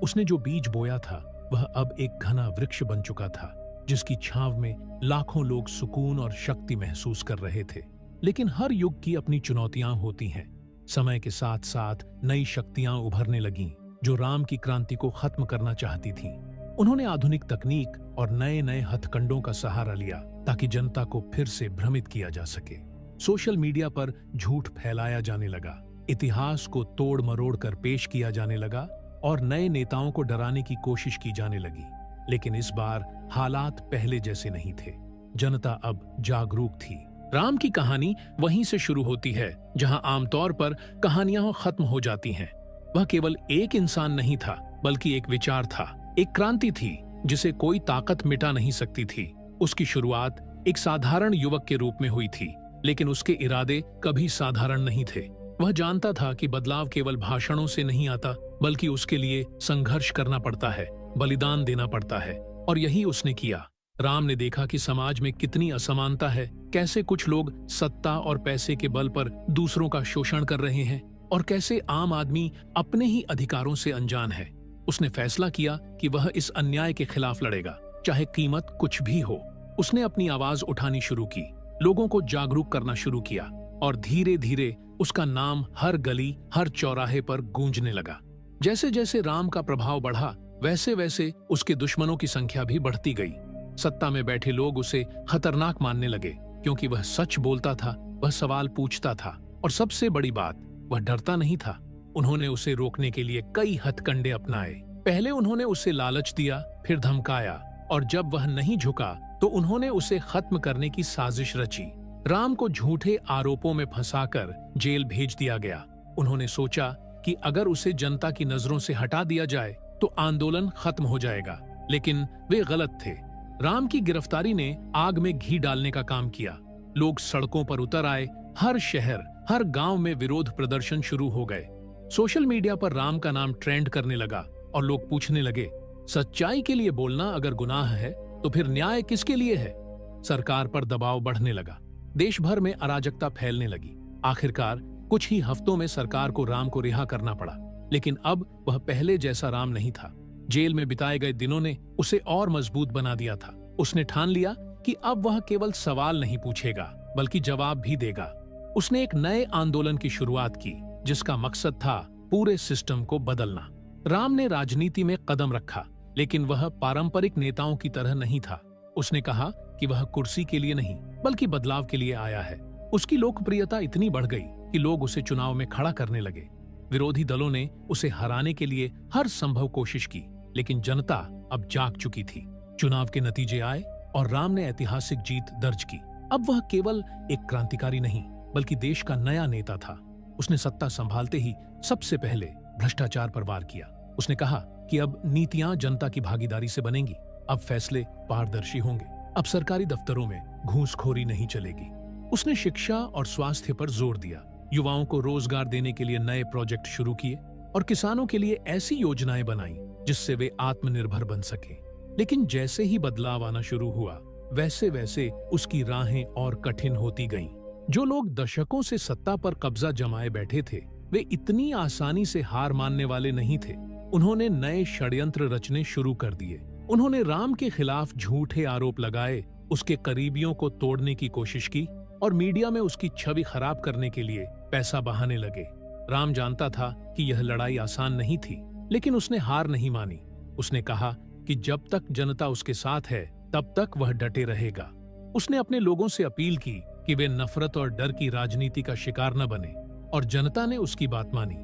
E: उसने जो बीज बोया था, वह अब एक घना वृक्ष बन चुका था, जिसकी छांव में लाखों लोग सुकून और शक्ति महसूस कर रहे थे। लेकिन हर युग की अपनी चुनौतियां होती हैं। समय के साथ साथ नई शक्तियां उभरने लगीं, जो राम की क्रांति को खत्म करना चाहती थीं। उन्होंने आधुनिक तकनीक और नए नए हथकंडों का सहारा लिया ताकि जनता को फिर से भ्रमित किया जा सके। सोशल मीडिया पर झूठ फैलाया जाने लगा, इतिहास को तोड़ मरोड़ कर पेश किया जाने लगा और नए नेताओं को डराने की कोशिश की जाने लगी। लेकिन इस बार हालात पहले जैसे नहीं थे। जनता अब जागरूक थी। राम की कहानी वहीं से शुरू होती है जहां आमतौर पर कहानियां खत्म हो जाती हैं। वह केवल एक इंसान नहीं था, बल्कि एक विचार था, एक क्रांति थी जिसे कोई ताकत मिटा नहीं सकती थी। उसकी शुरुआत एक साधारण युवक के रूप में हुई थी, लेकिन उसके इरादे कभी साधारण नहीं थे। वह जानता था कि बदलाव केवल भाषणों से नहीं आता, बल्कि उसके लिए संघर्ष करना पड़ता है, बलिदान देना पड़ता है, और यही उसने किया। राम ने देखा कि समाज में कितनी असमानता है, कैसे कुछ लोग सत्ता और पैसे के बल पर दूसरों का शोषण कर रहे हैं, और कैसे आम आदमी अपने ही अधिकारों से अनजान है। उसने फैसला किया कि वह इस अन्याय के खिलाफ लड़ेगा, चाहे कीमत कुछ भी हो। उसने अपनी आवाज उठानी शुरू की, लोगों को जागरूक करना शुरू किया, और धीरे धीरे उसका नाम हर गली, हर चौराहे पर गूंजने लगा। जैसे जैसे राम का प्रभाव बढ़ा, वैसे वैसे उसके दुश्मनों की संख्या भी बढ़ती गई। सत्ता में बैठे लोग उसे खतरनाक मानने लगे, क्योंकि वह सच बोलता था, वह सवाल पूछता था, और सबसे बड़ी बात, वह डरता नहीं था। उन्होंने उसे रोकने के लिए कई हथकंडे अपनाए। पहले उन्होंने उसे लालच दिया, फिर धमकाया, और जब वह नहीं झुका तो उन्होंने उसे खत्म करने की साजिश रची। राम को झूठे आरोपों में फंसाकर जेल भेज दिया गया। उन्होंने सोचा कि अगर उसे जनता की नजरों से हटा दिया जाए तो आंदोलन खत्म हो जाएगा, लेकिन वे गलत थे। राम की गिरफ्तारी ने आग में घी डालने का काम किया। लोग सड़कों पर उतर आए, हर शहर, हर गांव में विरोध प्रदर्शन शुरू हो गए। सोशल मीडिया पर राम का नाम ट्रेंड करने लगा और लोग पूछने लगे, सच्चाई के लिए बोलना अगर गुनाह है तो फिर न्याय किसके लिए है? सरकार पर दबाव बढ़ने लगा, देश भर में अराजकता फैलने लगी। आखिरकार कुछ ही हफ्तों में सरकार को राम को रिहा करना पड़ा, लेकिन अब वह पहले जैसा राम नहीं था। जेल में बिताए गए दिनों ने उसे और मजबूत बना दिया था। उसने ठान लिया कि अब वह केवल सवाल नहीं पूछेगा, बल्कि जवाब भी देगा। उसने एक नए आंदोलन की शुरुआत की, जिसका मकसद था पूरे सिस्टम को बदलना। राम ने राजनीति में कदम रखा, लेकिन वह पारंपरिक नेताओं की तरह नहीं था। उसने कहा कि वह कुर्सी के लिए नहीं बल्कि बदलाव के लिए आया है। उसकी लोकप्रियता इतनी बढ़ गई कि लोग उसे चुनाव में खड़ा करने लगे। विरोधी दलों ने उसे हराने के लिए हर संभव कोशिश की, लेकिन जनता अब जाग चुकी थी। चुनाव के नतीजे आए और राम ने ऐतिहासिक जीत दर्ज की। अब वह केवल एक क्रांतिकारी नहीं बल्कि देश का नया नेता था। उसने सत्ता संभालते ही सबसे पहले भ्रष्टाचार पर वार किया। उसने कहा कि अब नीतियां जनता की भागीदारी से बनेंगी, अब फैसले पारदर्शी होंगे, अब सरकारी दफ्तरों में घूसखोरी नहीं चलेगी। उसने शिक्षा और स्वास्थ्य पर जोर दिया, युवाओं को रोजगार देने के लिए नए प्रोजेक्ट शुरू किए और किसानों के लिए ऐसी योजनाएं बनाई जिससे वे आत्मनिर्भर बन सके। लेकिन जैसे ही बदलाव आना शुरू हुआ, वैसे वैसे उसकी राहें और कठिन होती गईं। जो लोग दशकों से सत्ता पर कब्जा जमाए बैठे थे, वे इतनी आसानी से हार मानने वाले नहीं थे। उन्होंने नए षड्यंत्र रचने शुरू कर दिए। उन्होंने राम के खिलाफ झूठे आरोप लगाए, उसके करीबियों को तोड़ने की कोशिश की और मीडिया में उसकी छवि खराब करने के लिए पैसा बहाने लगे। राम जानता था कि यह लड़ाई आसान नहीं थी, लेकिन उसने हार नहीं मानी। उसने कहा कि जब तक जनता उसके साथ है, तब तक वह डटे रहेगा। उसने अपने लोगों से अपील की कि वे नफरत और डर की राजनीति का शिकार न बने, और जनता ने उसकी बात मानी।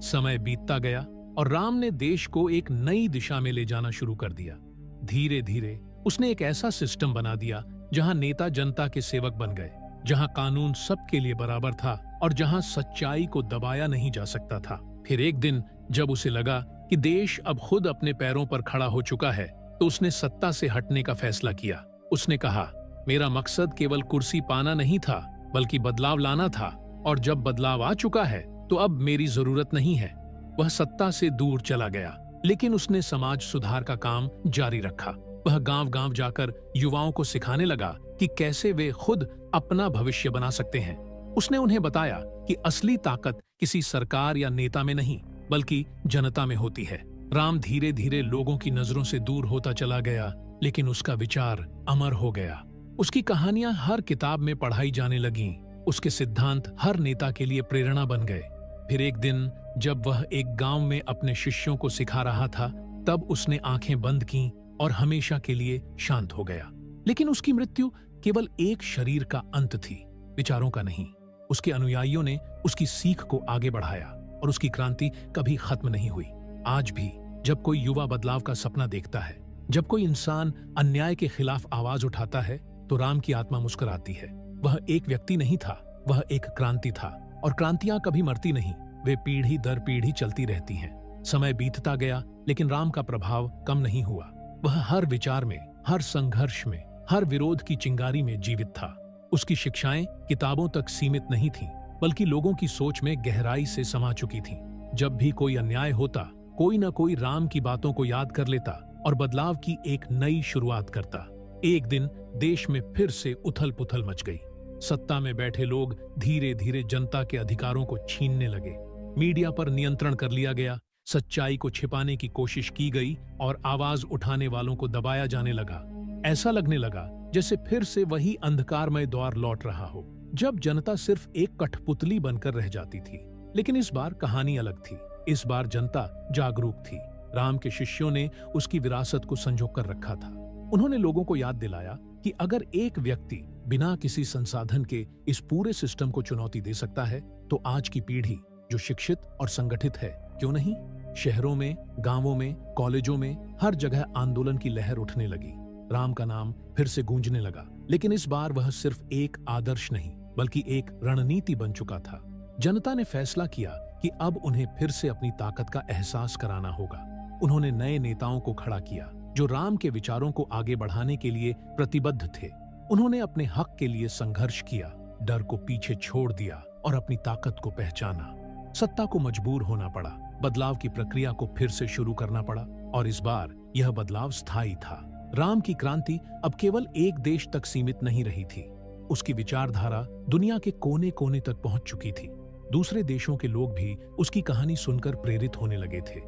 E: समय बीतता गया और राम ने देश को एक नई दिशा में ले जाना शुरू कर दिया। धीरे धीरे उसने एक ऐसा सिस्टम बना दिया जहां नेता जनता के सेवक बन गए, जहां कानून सबके लिए बराबर था और जहां सच्चाई को दबाया नहीं जा सकता था। फिर एक दिन जब उसे लगा कि देश अब खुद अपने पैरों पर खड़ा हो चुका है, तो उसने सत्ता से हटने का फैसला किया। उसने कहा, मेरा मकसद केवल कुर्सी पाना नहीं था बल्कि बदलाव लाना था, और जब बदलाव आ चुका है तो अब मेरी जरूरत नहीं है। वह सत्ता से दूर चला गया, लेकिन उसने समाज सुधार का काम जारी रखा। वह गांव-गांव जाकर युवाओं को सिखाने लगा कि कैसे वे खुद अपना भविष्य बना सकते हैं। उसने उन्हें बताया कि असली ताकत किसी सरकार या नेता में नहीं बल्कि जनता में होती है। राम धीरे धीरे लोगों की नजरों से दूर होता चला गया, लेकिन उसका विचार अमर हो गया। उसकी कहानियां हर किताब में पढ़ाई जाने लगीं। उसके सिद्धांत हर नेता के लिए प्रेरणा बन गए। फिर एक दिन जब वह एक गांव में अपने शिष्यों को सिखा रहा था, तब उसने आंखें बंद कीं और हमेशा के लिए शांत हो गया। लेकिन उसकी मृत्यु केवल एक शरीर का अंत थी, विचारों का नहीं। उसके अनुयायियों ने उसकी सीख को आगे बढ़ाया और उसकी क्रांति कभी खत्म नहीं हुई। आज भी जब कोई युवा बदलाव का सपना देखता है, जब कोई इंसान अन्याय के खिलाफ आवाज उठाता है, तो राम की आत्मा मुस्कुराती है। वह एक व्यक्ति नहीं था, वह एक क्रांति था, और क्रांतियां कभी मरती नहीं, वे पीढ़ी दर पीढ़ी चलती रहती हैं। समय बीतता गया, लेकिन राम का प्रभाव कम नहीं हुआ। वह हर विचार में, हर संघर्ष में, हर विरोध की चिंगारी में जीवित था। उसकी शिक्षाएं किताबों तक सीमित नहीं थीं, बल्कि लोगों की सोच में गहराई से समा चुकी थीं। जब भी कोई अन्याय होता, कोई न कोई राम की बातों को याद कर लेता और बदलाव की एक नई शुरुआत करता। एक दिन देश में फिर से उथल पुथल मच गई। सत्ता में बैठे लोग धीरे धीरे जनता के अधिकारों को छीनने लगे। मीडिया पर नियंत्रण कर लिया गया, सच्चाई को छिपाने की कोशिश की गई और आवाज उठाने वालों को दबाया जाने लगा। ऐसा लगने लगा जैसे फिर से वही अंधकारमय दौर लौट रहा हो, जब जनता सिर्फ एक कठपुतली बनकर रह जाती थी। लेकिन इस बार कहानी अलग थी। इस बार जनता जागरूक थी। राम के शिष्यों ने उसकी विरासत को संजो कर रखा था। उन्होंने लोगों को याद दिलाया कि अगर एक व्यक्ति बिना किसी संसाधन के इस पूरे सिस्टम को चुनौती दे सकता है, तो आज की पीढ़ी जो शिक्षित और संगठित है, क्यों नहीं? शहरों में, गांवों में, कॉलेजों में, हर जगह आंदोलन की लहर उठने लगी। राम का नाम फिर से गूंजने लगा, लेकिन इस बार वह सिर्फ एक आदर्श नहीं बल्कि एक रणनीति बन चुका था। जनता ने फैसला किया कि अब उन्हें फिर से अपनी ताकत का एहसास कराना होगा। उन्होंने नए नेताओं को खड़ा किया जो राम के विचारों को आगे बढ़ाने के लिए प्रतिबद्ध थे। उन्होंने अपने हक के लिए संघर्ष किया, डर को पीछे छोड़ दिया और अपनी ताकत को पहचाना। सत्ता को मजबूर होना पड़ा, बदलाव की प्रक्रिया को फिर से शुरू करना पड़ा, और इस बार यह बदलाव स्थायी था। राम की क्रांति अब केवल एक देश तक सीमित नहीं रही थी। उसकी विचारधारा दुनिया के कोने कोने तक पहुंच चुकी थी। दूसरे देशों के लोग भी उसकी कहानी सुनकर प्रेरित होने लगे थे।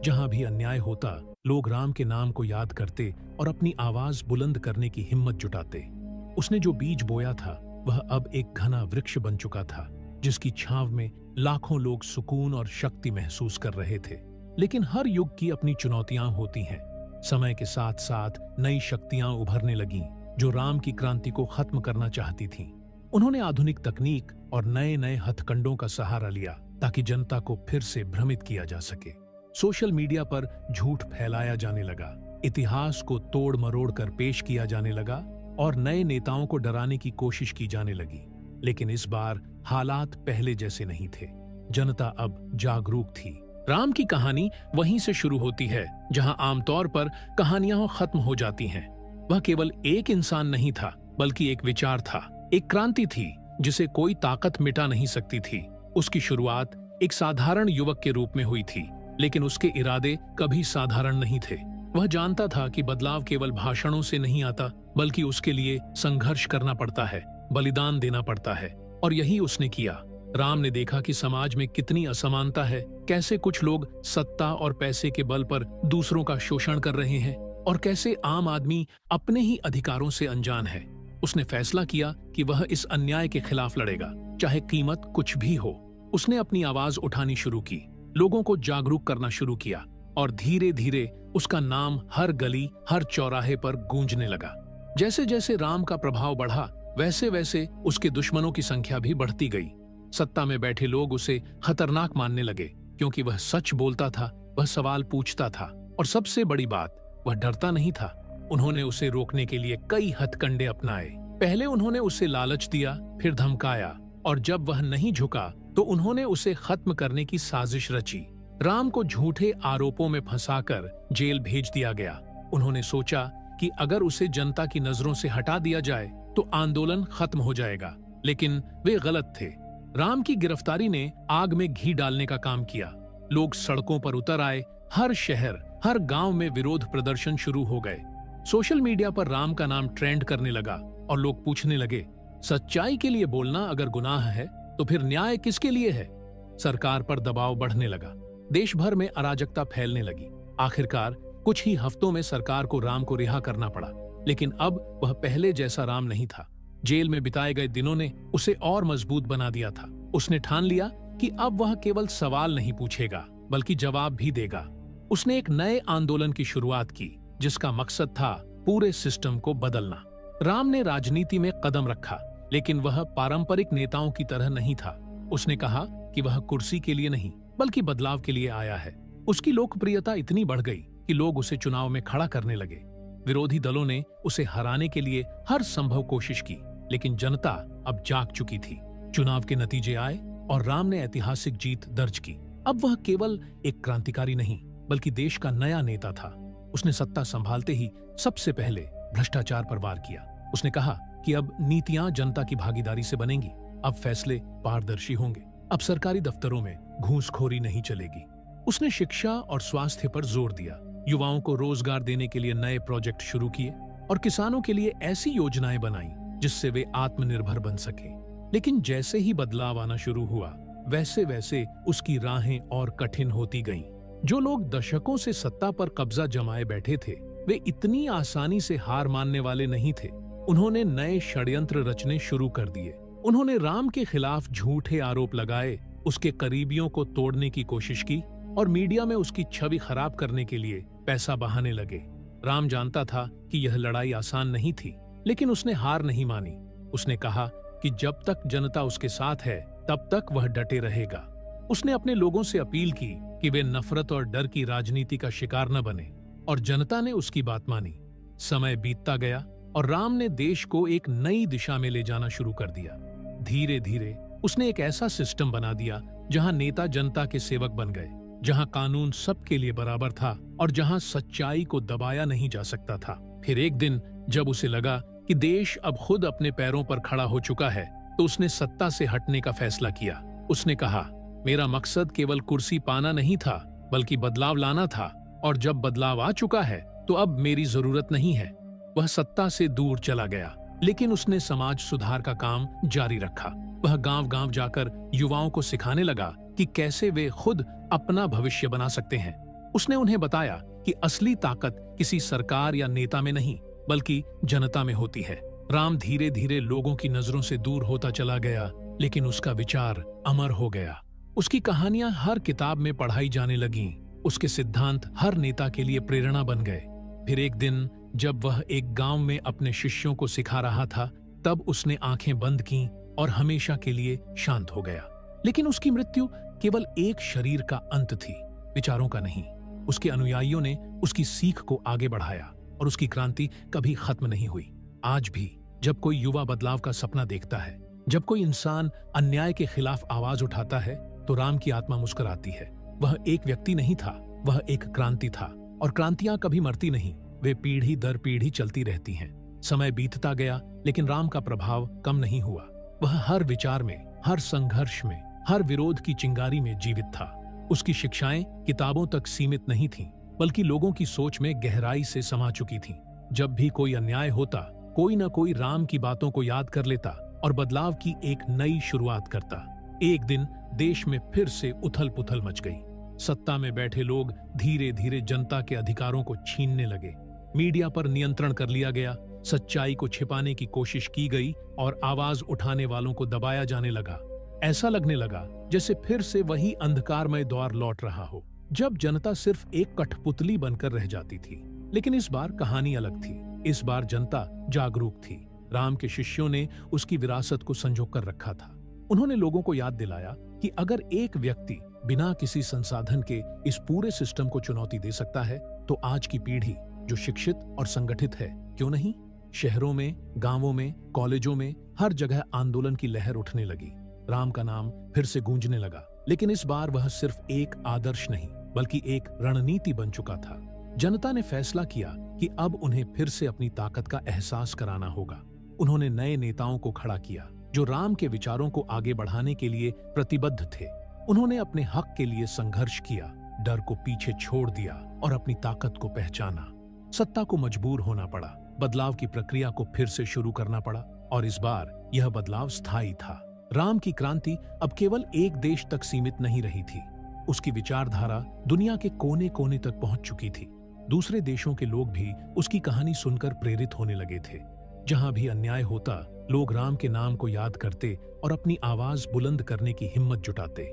E: जहां भी अन्याय होता, लोग राम के नाम को याद करते और अपनी आवाज बुलंद करने की हिम्मत जुटाते। उसने जो बीज बोया था, वह अब एक घना वृक्ष बन चुका था, जिसकी छांव में लाखों लोग सुकून और शक्ति महसूस कर रहे थे। लेकिन हर युग की अपनी चुनौतियां होती हैं। समय के साथ साथ नई शक्तियां उभरने लगीं जो राम की क्रांति को खत्म करना चाहती थीं। उन्होंने आधुनिक तकनीक और नए नए हथकंडों का सहारा लिया ताकि जनता को फिर से भ्रमित किया जा सके। सोशल मीडिया पर झूठ फैलाया जाने लगा, इतिहास को तोड़ मरोड़ कर पेश किया जाने लगा और नए नेताओं को डराने की कोशिश की जाने लगी। लेकिन इस बार हालात पहले जैसे नहीं थे। जनता अब जागरूक थी। राम की कहानी वहीं से शुरू होती है जहां आमतौर पर कहानियां खत्म हो जाती हैं। वह केवल एक इंसान नहीं था, बल्कि एक विचार था, एक क्रांति थी जिसे कोई ताकत मिटा नहीं सकती थी। उसकी शुरुआत एक साधारण युवक के रूप में हुई थी, लेकिन उसके इरादे कभी साधारण नहीं थे। वह जानता था कि बदलाव केवल भाषणों से नहीं आता, बल्कि उसके लिए संघर्ष करना पड़ता है, बलिदान देना पड़ता है, और यही उसने किया। राम ने देखा कि समाज में कितनी असमानता है, कैसे कुछ लोग सत्ता और पैसे के बल पर दूसरों का शोषण कर रहे हैं और कैसे आम आदमी अपने ही अधिकारों से अनजान है। उसने फैसला किया कि वह इस अन्याय के खिलाफ लड़ेगा, चाहे कीमत कुछ भी हो। उसने अपनी आवाज उठानी शुरू की, लोगों को जागरूक करना शुरू किया और धीरे धीरे उसका नाम हर गली, हर चौराहे पर गूंजने लगा। जैसे जैसे राम का प्रभाव बढ़ा, वैसे वैसे उसके दुश्मनों की संख्या भी बढ़ती गई। सत्ता में बैठे लोग उसे खतरनाक मानने लगे, क्योंकि वह सच बोलता था, वह सवाल पूछता था और सबसे बड़ी बात, वह डरता नहीं था। उन्होंने उसे रोकने के लिए कई हथकंडे अपनाए। पहले उन्होंने उसे लालच दिया, फिर धमकाया, और जब वह नहीं झुका तो उन्होंने उसे खत्म करने की साजिश रची। राम को झूठे आरोपों में फंसाकर जेल भेज दिया गया। उन्होंने सोचा कि अगर उसे जनता की नजरों से हटा दिया जाए तो आंदोलन खत्म हो जाएगा, लेकिन वे गलत थे। राम की गिरफ्तारी ने आग में घी डालने का काम किया। लोग सड़कों पर उतर आए, हर शहर, हर गांव में विरोध प्रदर्शन शुरू हो गए। सोशल मीडिया पर राम का नाम ट्रेंड करने लगा और लोग पूछने लगे, सच्चाई के लिए बोलना अगर गुनाह है तो फिर न्याय किसके लिए है? सरकार पर दबाव बढ़ने लगा, देश भर में अराजकता फैलने लगी। आखिरकार कुछ ही हफ्तों में सरकार को राम को रिहा करना पड़ा, लेकिन अब वह पहले जैसा राम नहीं था। जेल में बिताए गए दिनों ने उसे और मजबूत बना दिया था। उसने ठान लिया कि अब वह केवल सवाल नहीं पूछेगा, बल्कि जवाब भी देगा। उसने एक नए आंदोलन की शुरुआत की, जिसका मकसद था पूरे सिस्टम को बदलना। राम ने राजनीति में कदम रखा, लेकिन वह पारंपरिक नेताओं की तरह नहीं था। उसने कहा कि वह कुर्सी के लिए नहीं, बल्कि बदलाव के लिए आया है। उसकी लोकप्रियता इतनी बढ़ गई कि लोग उसे चुनाव में खड़ा करने लगे। विरोधी दलों ने उसे हराने के लिए हर संभव कोशिश की, लेकिन जनता अब जाग चुकी थी। चुनाव के नतीजे आए और राम ने ऐतिहासिक जीत दर्ज की। अब वह केवल एक क्रांतिकारी नहीं, बल्कि देश का नया नेता था। उसने सत्ता संभालते ही सबसे पहले भ्रष्टाचार पर वार किया। उसने कहा कि अब नीतियां जनता की भागीदारी से बनेंगी, अब फैसले पारदर्शी होंगे, अब सरकारी दफ्तरों में घूसखोरी नहीं चलेगी। उसने शिक्षा और स्वास्थ्य पर जोर दिया, युवाओं को रोजगार देने के लिए नए प्रोजेक्ट शुरू किए और किसानों के लिए ऐसी योजनाएं बनाई जिससे वे आत्मनिर्भर बन सके। लेकिन जैसे ही बदलाव आना शुरू हुआ, वैसे वैसे उसकी राहें और कठिन होती गईं। जो लोग दशकों से सत्ता पर कब्जा जमाए बैठे थे, वे इतनी आसानी से हार मानने वाले नहीं थे। उन्होंने नए षड्यंत्र रचने शुरू कर दिए। उन्होंने राम के खिलाफ झूठे आरोप लगाए, उसके करीबियों को तोड़ने की कोशिश की और मीडिया में उसकी छवि खराब करने के लिए पैसा बहाने लगे। राम जानता था कि यह लड़ाई आसान नहीं थी, लेकिन उसने हार नहीं मानी। उसने कहा कि जब तक जनता उसके साथ है, तब तक वह डटे रहेगा। उसने अपने लोगों से अपील की कि वे नफरत और डर की राजनीति का शिकार न बने, और जनता ने उसकी बात मानी। समय बीतता गया और राम ने देश को एक नई दिशा में ले जाना शुरू कर दिया। धीरे धीरे उसने एक ऐसा सिस्टम बना दिया जहां नेता जनता के सेवक बन गए, जहां कानून सबके लिए बराबर था और जहां सच्चाई को दबाया नहीं जा सकता था। फिर एक दिन जब उसे लगा कि देश अब खुद अपने पैरों पर खड़ा हो चुका है, तो उसने सत्ता से हटने का फैसला किया। उसने कहा, मेरा मकसद केवल कुर्सी पाना नहीं था, बल्कि बदलाव लाना था, और जब बदलाव आ चुका है तो अब मेरी जरूरत नहीं है। वह सत्ता से दूर चला गया, लेकिन उसने समाज सुधार का काम जारी रखा। वह गांव-गांव जाकर युवाओं को सिखाने लगा कि कैसे वे खुद अपना भविष्य बना सकते हैं। उसने उन्हें बताया कि असली ताकत किसी सरकार या नेता में नहीं, बल्कि जनता में होती है। राम धीरे धीरे लोगों की नजरों से दूर होता चला गया, लेकिन उसका विचार अमर हो गया। उसकी कहानियां हर किताब में पढ़ाई जाने लगीं। उसके सिद्धांत हर नेता के लिए प्रेरणा बन गए। फिर एक दिन जब वह एक गांव में अपने शिष्यों को सिखा रहा था, तब उसने आंखें बंद कीं और हमेशा के लिए शांत हो गया। लेकिन उसकी मृत्यु केवल एक शरीर का अंत थी, विचारों का नहीं। उसके अनुयायियों ने उसकी सीख को आगे बढ़ाया और उसकी क्रांति कभी खत्म नहीं हुई। आज भी जब कोई युवा बदलाव का सपना देखता है, जब कोई इंसान अन्याय के खिलाफ आवाज उठाता है, तो राम की आत्मा मुस्कुराती है। वह एक व्यक्ति नहीं था, वह एक क्रांति था, और क्रांतियां कभी मरती नहीं, वे पीढ़ी दर पीढ़ी चलती रहती हैं। समय बीतता गया, लेकिन राम का प्रभाव कम नहीं हुआ। वह हर विचार में, हर संघर्ष में, हर विरोध की चिंगारी में जीवित था। उसकी शिक्षाएं किताबों तक सीमित नहीं थीं, बल्कि लोगों की सोच में गहराई से समा चुकी थीं। जब भी कोई अन्याय होता, कोई न कोई राम की बातों को याद कर लेता और बदलाव की एक नई शुरुआत करता। एक दिन देश में फिर से उथल पुथल मच गई। सत्ता में बैठे लोग धीरे धीरे जनता के अधिकारों को छीनने लगे। मीडिया पर नियंत्रण कर लिया गया, सच्चाई को छिपाने की कोशिश की गई और आवाज उठाने वालों को दबाया जाने लगा। ऐसा लगने लगा जैसे फिर से वही अंधकारमय दौर लौट रहा हो, जब जनता सिर्फ एक कठपुतली बनकर रह जाती थी। लेकिन इस बार कहानी अलग थी। इस बार जनता जागरूक थी। राम के शिष्यों ने उसकी विरासत को संजो कर रखा था। उन्होंने लोगों को याद दिलाया कि अगर एक व्यक्ति बिना किसी संसाधन के इस पूरे सिस्टम को चुनौती दे सकता है, तो आज की पीढ़ी जो शिक्षित और संगठित है, क्यों नहीं? शहरों में, गांवों में, कॉलेजों में, हर जगह आंदोलन की लहर उठने लगी। राम का नाम फिर से गूंजने लगा, लेकिन इस बार वह सिर्फ एक आदर्श नहीं, बल्कि एक रणनीति बन चुका था। जनता ने फैसला किया कि अब उन्हें फिर से अपनी ताकत का एहसास कराना होगा। उन्होंने नए नेताओं को खड़ा किया जो राम के विचारों को आगे बढ़ाने के लिए प्रतिबद्ध थे। उन्होंने अपने हक के लिए संघर्ष किया, डर को पीछे छोड़ दिया और अपनी ताकत को पहचाना। सत्ता को मजबूर होना पड़ा, बदलाव की प्रक्रिया को फिर से शुरू करना पड़ा, और इस बार यह बदलाव स्थायी था। राम की क्रांति अब केवल एक देश तक सीमित नहीं रही थी। उसकी विचारधारा दुनिया के कोने कोने तक पहुंच चुकी थी। दूसरे देशों के लोग भी उसकी कहानी सुनकर प्रेरित होने लगे थे। जहां भी अन्याय होता, लोग राम के नाम को याद करते और अपनी आवाज बुलंद करने की हिम्मत जुटाते।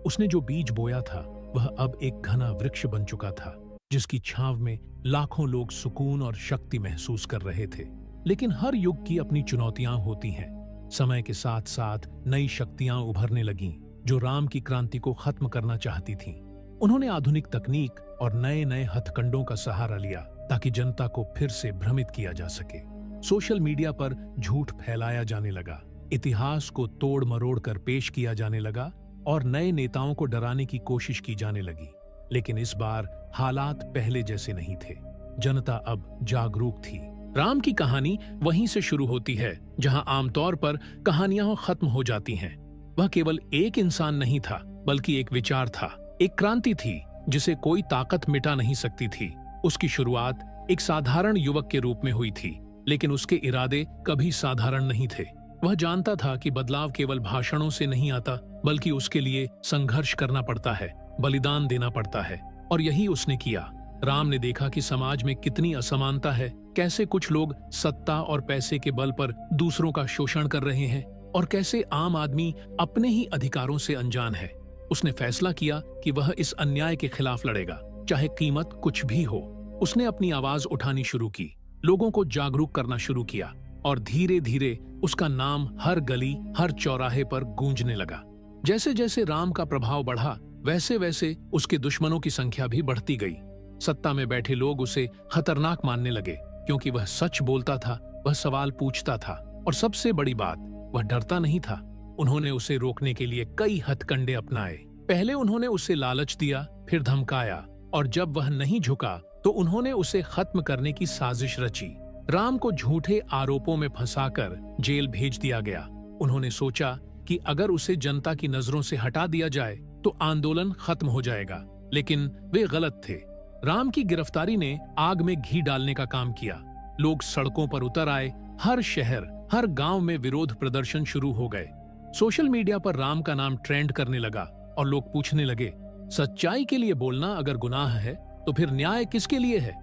E: उसने जो बीज बोया था, वह अब एक घना वृक्ष बन चुका था, जिसकी छांव में लाखों लोग सुकून और शक्ति महसूस कर रहे थे। लेकिन हर युग की अपनी चुनौतियां होती हैं। समय के साथ साथ नई शक्तियां उभरने लगीं, जो राम की क्रांति को खत्म करना चाहती थीं। उन्होंने आधुनिक तकनीक और नए नए हथकंडों का सहारा लिया ताकि जनता को फिर से भ्रमित किया जा सके। सोशल मीडिया पर झूठ फैलाया जाने लगा, इतिहास को तोड़ मरोड़ कर पेश किया जाने लगा और नए नेताओं को डराने की कोशिश की जाने लगी। लेकिन इस बार हालात पहले जैसे नहीं थे। जनता अब जागरूक थी। राम की कहानी वहीं से शुरू होती है जहां आमतौर पर कहानियां खत्म हो जाती हैं। वह केवल एक इंसान नहीं था, बल्कि एक विचार था, एक क्रांति थी जिसे कोई ताकत मिटा नहीं सकती थी। उसकी शुरुआत एक साधारण युवक के रूप में हुई थी, लेकिन उसके इरादे कभी साधारण नहीं थे। वह जानता था कि बदलाव केवल भाषणों से नहीं आता, बल्कि उसके लिए संघर्ष करना पड़ता है, बलिदान देना पड़ता है, और यही उसने किया। राम ने देखा कि समाज में कितनी असमानता है, कैसे कुछ लोग सत्ता और पैसे के बल पर दूसरों का शोषण कर रहे हैं, और कैसे आम आदमी अपने ही अधिकारों से अनजान है। उसने फैसला किया कि वह इस अन्याय के खिलाफ लड़ेगा, चाहे कीमत कुछ भी हो। उसने अपनी आवाज उठानी शुरू की, लोगों को जागरूक करना शुरू किया, और धीरे धीरे उसका नाम हर गली, हर चौराहे पर गूंजने लगा। जैसे जैसे राम का प्रभाव बढ़ा, वैसे वैसे उसके दुश्मनों की संख्या भी बढ़ती गई। सत्ता में बैठे लोग उसे खतरनाक मानने लगे, क्योंकि वह सच बोलता था, वह सवाल पूछता था, और सबसे बड़ी बात, वह डरता नहीं था। उन्होंने उसे रोकने के लिए कई हथकंडे अपनाए। पहले उन्होंने उसे लालच दिया, फिर धमकाया, और जब वह नहीं झुका तो उन्होंने उसे खत्म करने की साजिश रची। राम को झूठे आरोपों में फंसाकर जेल भेज दिया गया। उन्होंने सोचा कि अगर उसे जनता की नजरों से हटा दिया जाए तो आंदोलन खत्म हो जाएगा, लेकिन वे गलत थे। राम की गिरफ्तारी ने आग में घी डालने का काम किया। लोग सड़कों पर उतर आए, हर शहर, हर गांव में विरोध प्रदर्शन शुरू हो गए। सोशल मीडिया पर राम का नाम ट्रेंड करने लगा और लोग पूछने लगे, सच्चाई के लिए बोलना अगर गुनाह है तो फिर न्याय किसके लिए है?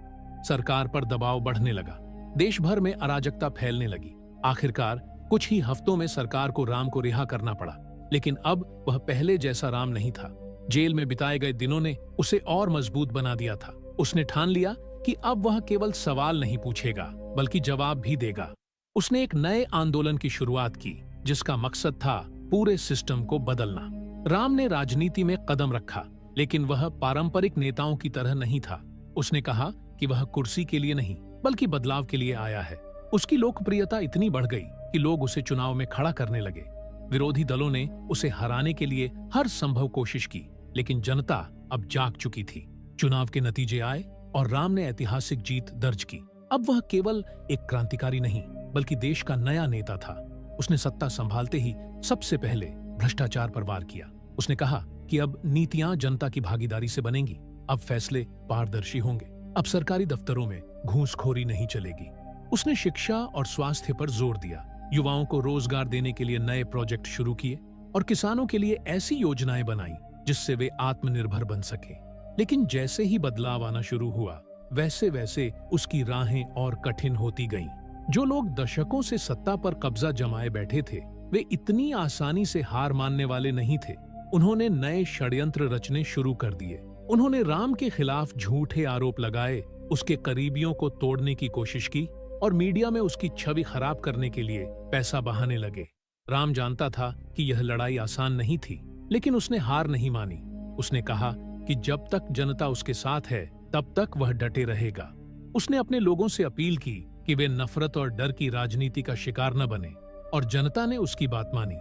E: सरकार पर दबाव बढ़ने लगा, देश भर में अराजकता फैलने लगी। आखिरकार कुछ ही हफ्तों में सरकार को राम को रिहा करना पड़ा, लेकिन अब वह पहले जैसा राम नहीं था। जेल में बिताए गए दिनों ने उसे और मजबूत बना दिया था। उसने ठान लिया कि अब वह केवल सवाल नहीं पूछेगा बल्कि जवाब भी देगा। उसने एक नए आंदोलन की शुरुआत की जिसका मकसद था पूरे सिस्टम को बदलना। राम ने राजनीति में कदम रखा, लेकिन वह पारंपरिक नेताओं की तरह नहीं था। उसने कहा कि वह कुर्सी के लिए नहीं बल्कि बदलाव के लिए आया है। उसकी लोकप्रियता इतनी बढ़ गई कि लोग उसे चुनाव में खड़ा करने लगे। विरोधी दलों ने उसे हराने के लिए हर संभव कोशिश की, लेकिन जनता अब जाग चुकी थी। चुनाव के नतीजे आए और राम ने ऐतिहासिक जीत दर्ज की। अब वह केवल एक क्रांतिकारी नहीं बल्कि देश का नया नेता था। उसने सत्ता संभालते ही सबसे पहले भ्रष्टाचार पर वार किया। उसने कहा कि अब नीतियां जनता की भागीदारी से बनेंगी, अब फैसले पारदर्शी होंगे, अब सरकारी दफ्तरों में घूसखोरी नहीं चलेगी। उसने शिक्षा और स्वास्थ्य पर जोर दिया, युवाओं को रोजगार देने के लिए नए प्रोजेक्ट शुरू किए और किसानों के लिए ऐसी योजनाएं बनाई जिससे वे आत्मनिर्भर बन सके। लेकिन जैसे ही बदलाव आना शुरू हुआ, वैसे वैसे उसकी राहें और कठिन होती गईं। जो लोग दशकों से सत्ता पर कब्जा जमाए बैठे थे, वे इतनी आसानी से हार मानने वाले नहीं थे। उन्होंने नए षड्यंत्र रचने शुरू कर दिए। उन्होंने राम के खिलाफ झूठे आरोप लगाए, उसके करीबियों को तोड़ने की कोशिश की और मीडिया में उसकी छवि खराब करने के लिए पैसा बहाने लगे। राम जानता था कि यह लड़ाई आसान नहीं थी, लेकिन उसने हार नहीं मानी। उसने कहा कि जब तक जनता उसके साथ है, तब तक वह डटे रहेगा। उसने अपने लोगों से अपील की कि वे नफरत और डर की राजनीति का शिकार न बने, और जनता ने उसकी बात मानी।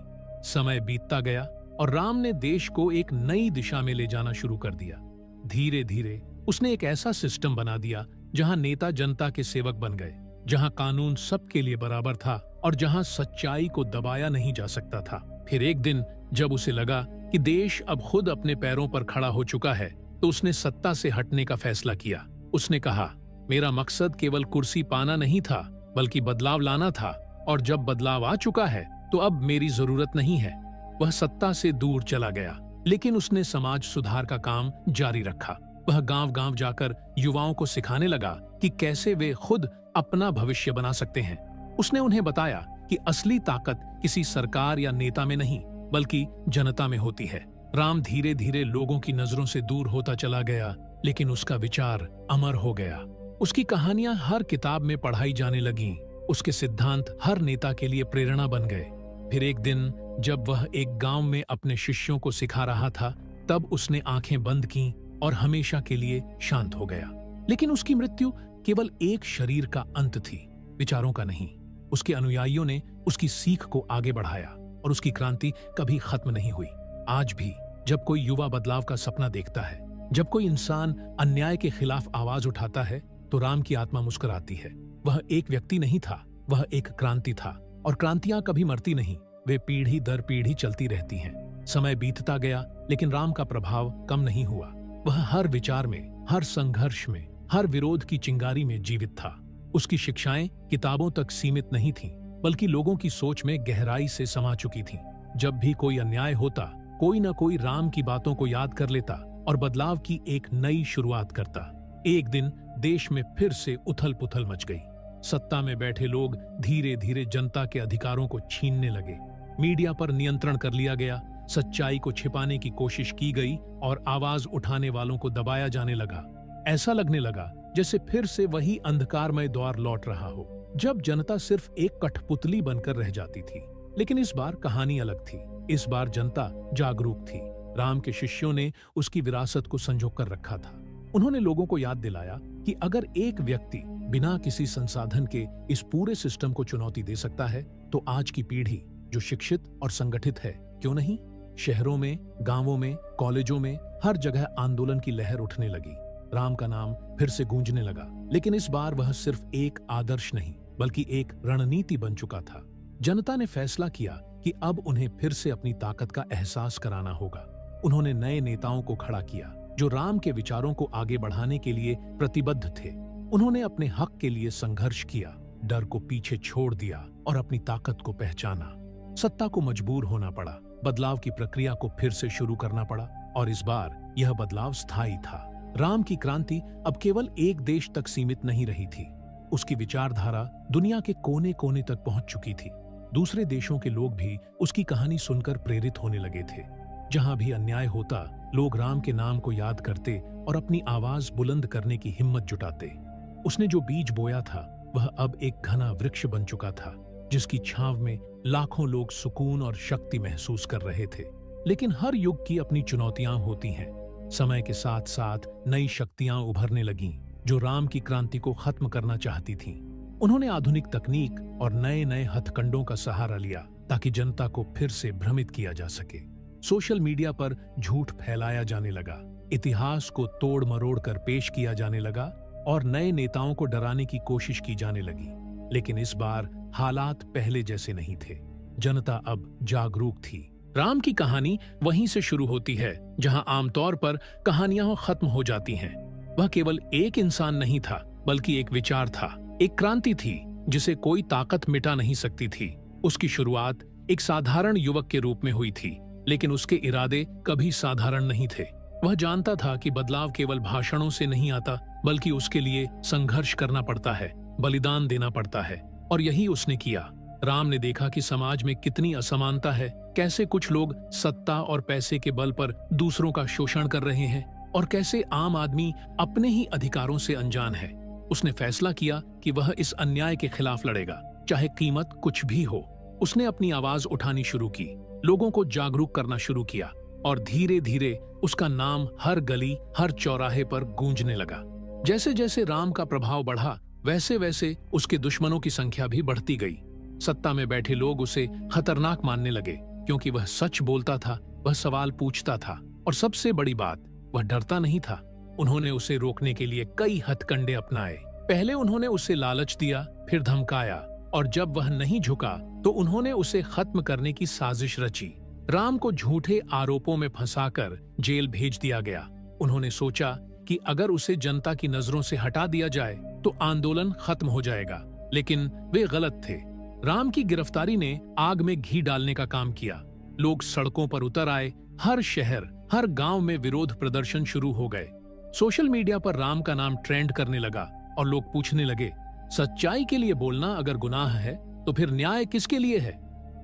E: समय बीतता गया और राम ने देश को एक नई दिशा में ले जाना शुरू कर दिया। धीरे धीरे उसने एक ऐसा सिस्टम बना दिया जहां नेता जनता के सेवक बन गए, जहां कानून सबके लिए बराबर था और जहां सच्चाई को दबाया नहीं जा सकता था। फिर एक दिन जब उसे लगा कि देश अब खुद अपने पैरों पर खड़ा हो चुका है, तो उसने सत्ता से हटने का फैसला किया। उसने कहा, मेरा मकसद केवल कुर्सी पाना नहीं था बल्कि बदलाव लाना था, और जब बदलाव आ चुका है तो अब मेरी जरूरत नहीं है। वह सत्ता से दूर चला गया, लेकिन उसने समाज सुधार का काम जारी रखा। वह गांव-गांव जाकर युवाओं को सिखाने लगा कि कैसे वे खुद अपना भविष्य बना सकते हैं। उसने उन्हें बताया कि असली ताकत किसी सरकार या नेता में नहीं बल्कि जनता में होती है। राम धीरे धीरे लोगों की नजरों से दूर होता चला गया, लेकिन उसका विचार अमर हो गया। उसकी कहानियां हर किताब में पढ़ाई जाने लगीं। उसके सिद्धांत हर नेता के लिए प्रेरणा बन गए। फिर एक दिन जब वह एक गांव में अपने शिष्यों को सिखा रहा था, तब उसने आंखें बंद की और हमेशा के लिए शांत हो गया। लेकिन उसकी मृत्यु केवल एक शरीर का अंत थी, विचारों का नहीं। उसके अनुयायियों ने उसकी सीख को आगे बढ़ाया और उसकी क्रांति कभी खत्म नहीं हुई। आज भी जब कोई युवा बदलाव का सपना देखता है, जब कोई इंसान अन्याय के खिलाफ आवाज उठाता है, तो राम की आत्मा मुस्कुराती है। वह एक व्यक्ति नहीं था, वह एक क्रांति था, और क्रांतियां कभी मरती नहीं, वे पीढ़ी दर पीढ़ी चलती रहती हैं। समय बीतता गया, लेकिन राम का प्रभाव कम नहीं हुआ। वह हर विचार में, हर संघर्ष में, हर विरोध की चिंगारी में जीवित था। उसकी शिक्षाएं किताबों तक सीमित नहीं थीं, बल्कि लोगों की सोच में गहराई से समा चुकी थीं। जब भी कोई अन्याय होता, कोई न कोई राम की बातों को याद कर लेता और बदलाव की एक नई शुरुआत करता। एक दिन देश में फिर से उथल पुथल मच गई। सत्ता में बैठे लोग धीरे धीरे जनता के अधिकारों को छीनने लगे। मीडिया पर नियंत्रण कर लिया गया, सच्चाई को छिपाने की कोशिश की गई और आवाज उठाने वालों को दबाया जाने लगा। ऐसा लगने लगा जैसे फिर से वही अंधकारमय दौर लौट रहा हो, जब जनता सिर्फ एक कठपुतली बनकर रह जाती थी। लेकिन इस बार कहानी अलग थी। इस बार जनता जागरूक थी। राम के शिष्यों ने उसकी विरासत को संजो कर रखा था। उन्होंने लोगों को याद दिलाया कि अगर एक व्यक्ति बिना किसी संसाधन के इस पूरे सिस्टम को चुनौती दे सकता है, तो आज की पीढ़ी जो शिक्षित और संगठित है, क्यों नहीं? शहरों में, गांवों में, कॉलेजों में, हर जगह आंदोलन की लहर उठने लगी। राम का नाम फिर से गूंजने लगा, लेकिन इस बार वह सिर्फ एक आदर्श नहीं बल्कि एक रणनीति बन चुका था। जनता ने फैसला किया कि अब उन्हें फिर से अपनी ताकत का एहसास कराना होगा। उन्होंने नए नेताओं को खड़ा किया जो राम के विचारों को आगे बढ़ाने के लिए प्रतिबद्ध थे। उन्होंने अपने हक के लिए संघर्ष किया, डर को पीछे छोड़ दिया और अपनी ताकत को पहचाना। सत्ता को मजबूर होना पड़ा, बदलाव की प्रक्रिया को फिर से शुरू करना पड़ा, और इस बार यह बदलाव स्थायी था। राम की क्रांति अब केवल एक देश तक सीमित नहीं रही थी। उसकी विचारधारा दुनिया के कोने कोने तक पहुंच चुकी थी। दूसरे देशों के लोग भी उसकी कहानी सुनकर प्रेरित होने लगे थे। जहां भी अन्याय होता, लोग राम के नाम को याद करते और अपनी आवाज बुलंद करने की हिम्मत जुटाते। उसने जो बीज बोया था वह अब एक घना वृक्ष बन चुका था, जिसकी छांव में लाखों लोग सुकून और शक्ति महसूस कर रहे थे। लेकिन हर युग की अपनी चुनौतियां होती हैं। समय के साथ साथ नई शक्तियां उभरने लगीं, जो राम की क्रांति को खत्म करना चाहती थीं। उन्होंने आधुनिक तकनीक और नए नए हथकंडों का सहारा लिया ताकि जनता को फिर से भ्रमित किया जा सके। सोशल मीडिया पर झूठ फैलाया जाने लगा, इतिहास को तोड़ मरोड़ कर पेश किया जाने लगा और नए नेताओं को डराने की कोशिश की जाने लगी। लेकिन इस बार हालात पहले जैसे नहीं थे। जनता अब जागरूक थी। राम की कहानी वहीं से शुरू होती है जहां आमतौर पर कहानियां खत्म हो जाती हैं। वह केवल एक इंसान नहीं था, बल्कि एक विचार था, एक क्रांति थी जिसे कोई ताकत मिटा नहीं सकती थी। उसकी शुरुआत एक साधारण युवक के रूप में हुई थी, लेकिन उसके इरादे कभी साधारण नहीं थे। वह जानता था कि बदलाव केवल भाषणों से नहीं आता, बल्कि उसके लिए संघर्ष करना पड़ता है, बलिदान देना पड़ता है, और यही उसने किया। राम ने देखा कि समाज में कितनी असमानता है, कैसे कुछ लोग सत्ता और पैसे के बल पर दूसरों का शोषण कर रहे हैं और कैसे आम आदमी अपने ही अधिकारों से अनजान है। उसने फैसला किया कि वह इस अन्याय के खिलाफ लड़ेगा, चाहे कीमत कुछ भी हो। उसने अपनी आवाज उठानी शुरू की, लोगों को जागरूक करना शुरू किया, और धीरे धीरे उसका नाम हर गली, हर चौराहे पर गूंजने लगा। जैसे जैसे राम का प्रभाव बढ़ा, वैसे वैसे उसके दुश्मनों की संख्या भी बढ़ती गई। सत्ता में बैठे लोग उसे खतरनाक मानने लगे, क्योंकि वह सच बोलता था, वह सवाल पूछता था, और सबसे बड़ी बात, वह डरता नहीं था। उन्होंने उसे रोकने के लिए कई हथकंडे अपनाए। पहले उन्होंने उसे लालच दिया, फिर धमकाया, और जब वह नहीं झुका तो उन्होंने उसे खत्म करने की साजिश रची। राम को झूठे आरोपों में फंसाकर जेल भेज दिया गया। उन्होंने सोचा कि अगर उसे जनता की नजरों से हटा दिया जाए तो आंदोलन खत्म हो जाएगा, लेकिन वे गलत थे। राम की गिरफ्तारी ने आग में घी डालने का काम किया। लोग सड़कों पर उतर आए, हर शहर, हर गांव में विरोध प्रदर्शन शुरू हो गए। सोशल मीडिया पर राम का नाम ट्रेंड करने लगा और लोग पूछने लगे, सच्चाई के लिए बोलना अगर गुनाह है तो फिर न्याय किसके लिए है?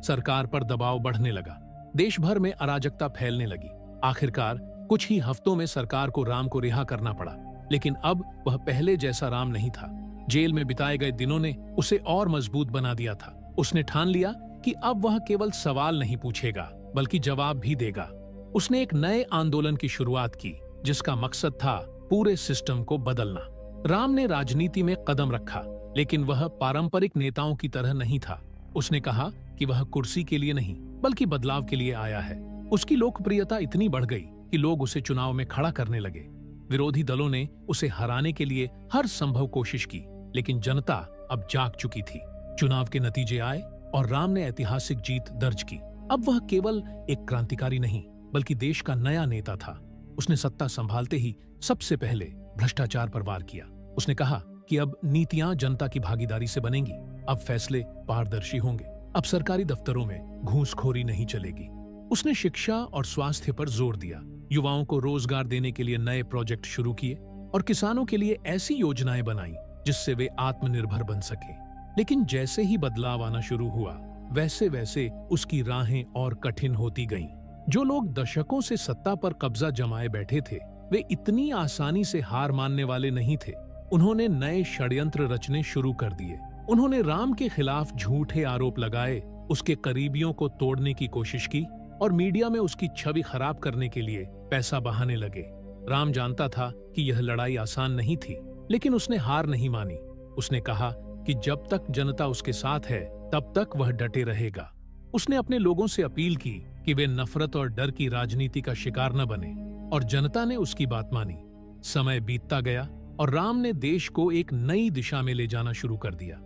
E: सरकार पर दबाव बढ़ने लगा, देश भर में अराजकता फैलने लगी। आखिरकार कुछ ही हफ्तों में सरकार को राम को रिहा करना पड़ा, लेकिन अब वह पहले जैसा राम नहीं था। जेल में बिताए गए दिनों ने उसे और मजबूत बना दिया था। उसने ठान लिया कि अब वह केवल सवाल नहीं पूछेगा, बल्कि जवाब भी देगा। उसने एक नए आंदोलन की शुरुआत की, जिसका मकसद था पूरे सिस्टम को बदलना। राम ने राजनीति में कदम रखा, लेकिन वह पारंपरिक नेताओं की तरह नहीं था। उसने कहा कि वह कुर्सी के लिए नहीं, बल्कि बदलाव के लिए आया है। उसकी लोकप्रियता इतनी बढ़ गई कि लोग उसे चुनाव में खड़ा करने लगे। विरोधी दलों ने उसे हराने के लिए हर संभव कोशिश की, लेकिन जनता अब जाग चुकी थी। चुनाव के नतीजे आए और राम ने ऐतिहासिक जीत दर्ज की। अब वह केवल एक क्रांतिकारी नहीं, बल्कि देश का नया नेता था। उसने सत्ता संभालते ही सबसे पहले भ्रष्टाचार पर वार किया। उसने कहा कि अब नीतियां जनता की भागीदारी से बनेंगी, अब फैसले पारदर्शी होंगे, अब सरकारी दफ्तरों में घूसखोरी नहीं चलेगी। उसने शिक्षा और स्वास्थ्य पर जोर दिया, युवाओं को रोजगार देने के लिए नए प्रोजेक्ट शुरू किए और किसानों के लिए ऐसी योजनाएं बनाई जिससे वे आत्मनिर्भर बन सके। लेकिन जैसे ही बदलाव आना शुरू हुआ, वैसे वैसे उसकी राहें और कठिन होती गईं। जो लोग दशकों से सत्ता पर कब्जा जमाए बैठे थे, वे इतनी आसानी से हार मानने वाले नहीं थे। उन्होंने नए षड्यंत्र रचने शुरू कर दिए। उन्होंने राम के खिलाफ झूठे आरोप लगाए, उसके करीबियों को तोड़ने की कोशिश की और मीडिया में उसकी छवि खराब करने के लिए पैसा बहाने लगे। राम जानता था कि यह लड़ाई आसान नहीं थी, लेकिन उसने हार नहीं मानी। उसने कहा कि जब तक जनता उसके साथ है, तब तक वह डटे रहेगा। उसने अपने लोगों से अपील की कि वे नफरत और डर की राजनीति का शिकार न बने, और जनता ने उसकी बात मानी। समय बीतता गया और राम ने देश को एक नई दिशा में ले जाना शुरू कर दिया।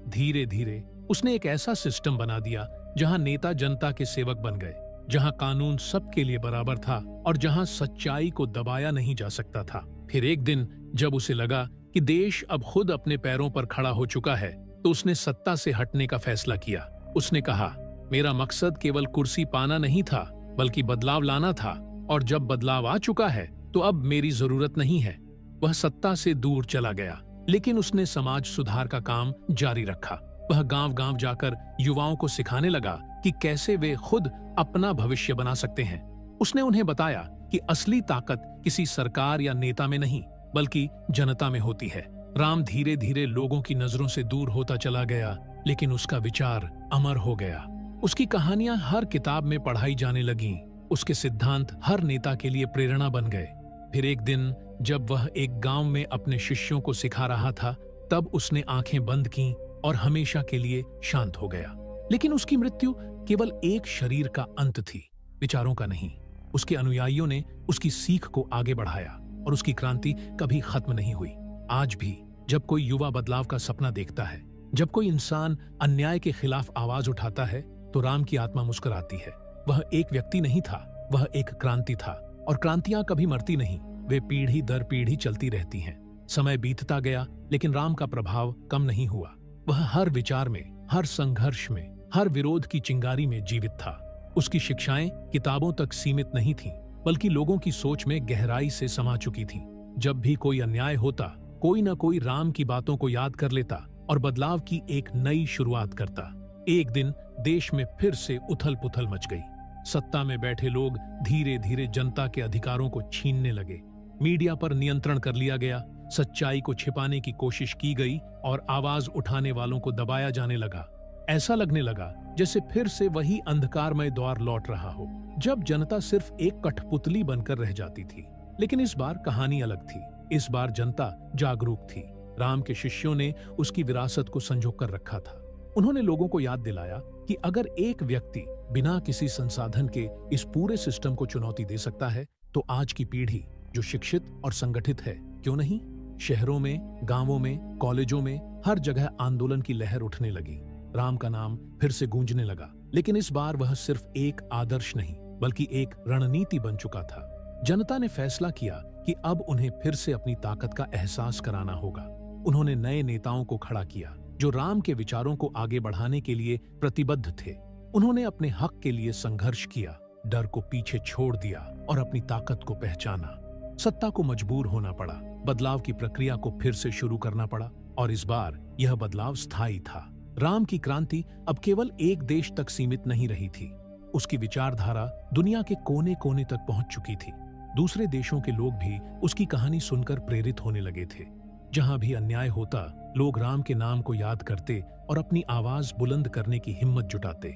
E: धीरे धीरे उसने एक ऐसा सिस्टम बना दिया जहां नेता जनता के सेवक बन गए, जहां कानून सबके लिए बराबर था और जहां सच्चाई को दबाया नहीं जा सकता था। फिर एक दिन जब उसे लगा कि देश अब खुद अपने पैरों पर खड़ा हो चुका है, तो उसने सत्ता से हटने का फैसला किया। उसने कहा, मेरा मकसद केवल कुर्सी पाना नहीं था, बल्कि बदलाव लाना था, और जब बदलाव आ चुका है तो अब मेरी जरूरत नहीं है। वह सत्ता से दूर चला गया, लेकिन उसने समाज सुधार का काम जारी रखा। वह गांव-गांव जाकर युवाओं को सिखाने लगा कि कैसे वे खुद अपना भविष्य बना सकते हैं। उसने उन्हें बताया कि असली ताकत किसी सरकार या नेता में नहीं, बल्कि जनता में होती है। राम धीरे धीरे लोगों की नजरों से दूर होता चला गया, लेकिन उसका विचार अमर हो गया। उसकी कहानियां हर किताब में पढ़ाई जाने लगीं। उसके सिद्धांत हर नेता के लिए प्रेरणा बन गए। फिर एक दिन जब वह एक गांव में अपने शिष्यों को सिखा रहा था, तब उसने आंखें बंद कीं और हमेशा के लिए शांत हो गया। लेकिन उसकी मृत्यु केवल एक शरीर का अंत थी, विचारों का नहीं। उसके अनुयायियों ने उसकी सीख को आगे बढ़ाया और उसकी क्रांति कभी खत्म नहीं हुई। आज भी जब कोई युवा बदलाव का सपना देखता है, जब कोई इंसान अन्याय के खिलाफ आवाज उठाता है, तो राम की आत्मा मुस्कुराती है। वह एक व्यक्ति नहीं था, वह एक क्रांति था, और क्रांतियां कभी मरती नहीं, वे पीढ़ी दर पीढ़ी चलती रहती हैं। समय बीतता गया, लेकिन राम का प्रभाव कम नहीं हुआ। वह हर विचार में, हर संघर्ष में, हर विरोध की चिंगारी में जीवित था। उसकी शिक्षाएं किताबों तक सीमित नहीं थीं, बल्कि लोगों की सोच में गहराई से समा चुकी थीं। जब भी कोई अन्याय होता, कोई न कोई राम की बातों को याद कर लेता और बदलाव की एक नई शुरुआत करता। एक दिन देश में फिर से उथल पुथल मच गई। सत्ता में बैठे लोग धीरे धीरे जनता के अधिकारों को छीनने लगे। मीडिया पर नियंत्रण कर लिया गया, सच्चाई को छिपाने की कोशिश की गई और आवाज उठाने वालों को दबाया जाने लगा। ऐसा लगने लगा जैसे फिर से वही अंधकारमय दौर लौट रहा हो, जब जनता सिर्फ एक कठपुतली बनकर रह जाती थी। लेकिन इस बार कहानी अलग थी। इस बार जनता जागरूक थी। राम के शिष्यों ने उसकी विरासत को संजो कर रखा था। उन्होंने लोगों को याद दिलाया कि अगर एक व्यक्ति बिना किसी संसाधन के इस पूरे सिस्टम को चुनौती दे सकता है, तो आज की पीढ़ी जो शिक्षित और संगठित है, क्यों नहीं? शहरों में, गांवों में, कॉलेजों में हर जगह आंदोलन की लहर उठने लगी। राम का नाम फिर से गूंजने लगा, लेकिन इस बार वह सिर्फ एक आदर्श नहीं, बल्कि एक रणनीति बन चुका था। जनता ने फैसला किया कि अब उन्हें फिर से अपनी ताकत का एहसास कराना होगा। उन्होंने नए नेताओं को खड़ा किया जो राम के विचारों को आगे बढ़ाने के लिए प्रतिबद्ध थे। उन्होंने अपने हक के लिए संघर्ष किया, डर को पीछे छोड़ दिया और अपनी ताकत को पहचाना। सत्ता को मजबूर होना पड़ा, बदलाव की प्रक्रिया को फिर से शुरू करना पड़ा, और इस बार यह बदलाव स्थायी था। राम की क्रांति अब केवल एक देश तक सीमित नहीं रही थी। उसकी विचारधारा दुनिया के कोने कोने तक पहुंच चुकी थी। दूसरे देशों के लोग भी उसकी कहानी सुनकर प्रेरित होने लगे थे। जहां भी अन्याय होता, लोग राम के नाम को याद करते और अपनी आवाज बुलंद करने की हिम्मत जुटाते।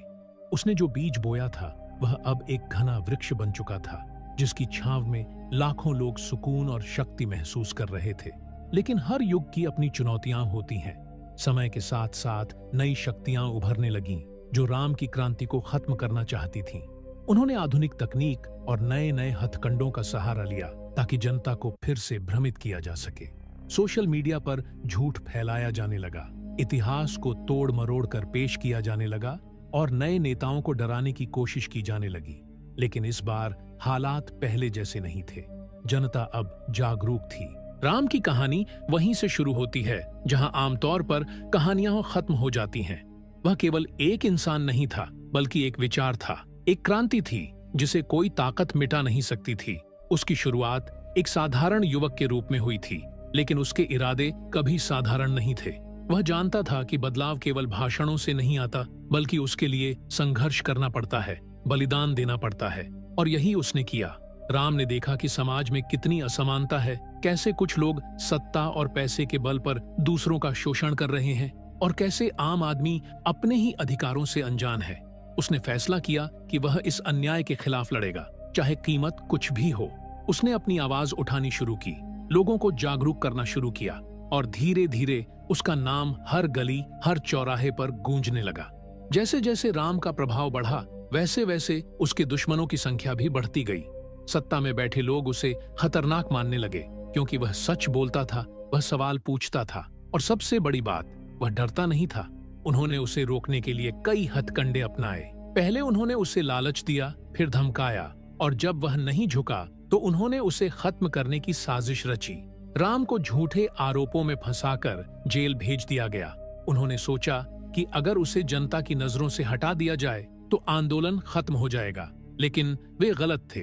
E: उसने जो बीज बोया था, वह अब एक घना वृक्ष बन चुका था, जिसकी छांव में लाखों लोग सुकून और शक्ति महसूस कर रहे थे। लेकिन हर युग की अपनी चुनौतियां होती हैं। समय के साथ साथ नई शक्तियां उभरने लगीं, जो राम की क्रांति को खत्म करना चाहती थीं। उन्होंने आधुनिक तकनीक और नए नए हथकंडों का सहारा लिया, ताकि जनता को फिर से भ्रमित किया जा सके। सोशल मीडिया पर झूठ फैलाया जाने लगा, इतिहास को तोड़ मरोड़ कर पेश किया जाने लगा और नए नेताओं को डराने की कोशिश की जाने लगी। लेकिन इस बार हालात पहले जैसे नहीं थे। जनता अब जागरूक थी। राम की कहानी वहीं से शुरू होती है जहां आमतौर पर कहानियां खत्म हो जाती हैं। वह केवल एक इंसान नहीं था, बल्कि एक विचार था, एक क्रांति थी जिसे कोई ताकत मिटा नहीं सकती थी। उसकी शुरुआत एक साधारण युवक के रूप में हुई थी, लेकिन उसके इरादे कभी साधारण नहीं थे। वह जानता था कि बदलाव केवल भाषणों से नहीं आता, बल्कि उसके लिए संघर्ष करना पड़ता है, बलिदान देना पड़ता है, और यही उसने किया। राम ने देखा कि समाज में कितनी असमानता है, कैसे कुछ लोग सत्ता और पैसे के बल पर दूसरों का शोषण कर रहे हैं, और कैसे आम आदमी अपने ही अधिकारों से अनजान है। उसने फैसला किया कि वह इस अन्याय के खिलाफ लड़ेगा, चाहे कीमत कुछ भी हो। उसने अपनी आवाज उठानी शुरू की, लोगों को जागरूक करना शुरू किया, और धीरे धीरे उसका नाम हर गली, हर चौराहे पर गूंजने लगा। जैसे जैसे राम का प्रभाव बढ़ा, वैसे वैसे उसके दुश्मनों की संख्या भी बढ़ती गई। सत्ता में बैठे लोग उसे खतरनाक मानने लगे, क्योंकि वह सच बोलता था, वह सवाल पूछता था, और सबसे बड़ी बात, वह डरता नहीं था। उन्होंने उसे रोकने के लिए कई हथकंडे अपनाए। पहले उन्होंने उसे लालच दिया, फिर धमकाया, और जब वह नहीं झुका तो उन्होंने उसे खत्म करने की साजिश रची। राम को झूठे आरोपों में फंसाकर जेल भेज दिया गया। उन्होंने सोचा कि अगर उसे जनता की नजरों से हटा दिया जाए तो आंदोलन खत्म हो जाएगा, लेकिन वे गलत थे।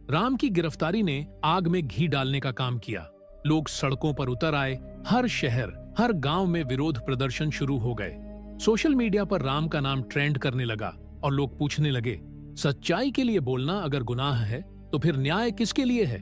E: राम की गिरफ्तारी ने आग में घी डालने का काम किया। लोग सड़कों पर उतर आए, हर शहर, हर गांव में विरोध प्रदर्शन शुरू हो गए। सोशल मीडिया पर राम का नाम ट्रेंड करने लगा और लोग पूछने लगे, सच्चाई के लिए बोलना अगर गुनाह है तो फिर न्याय किसके लिए है?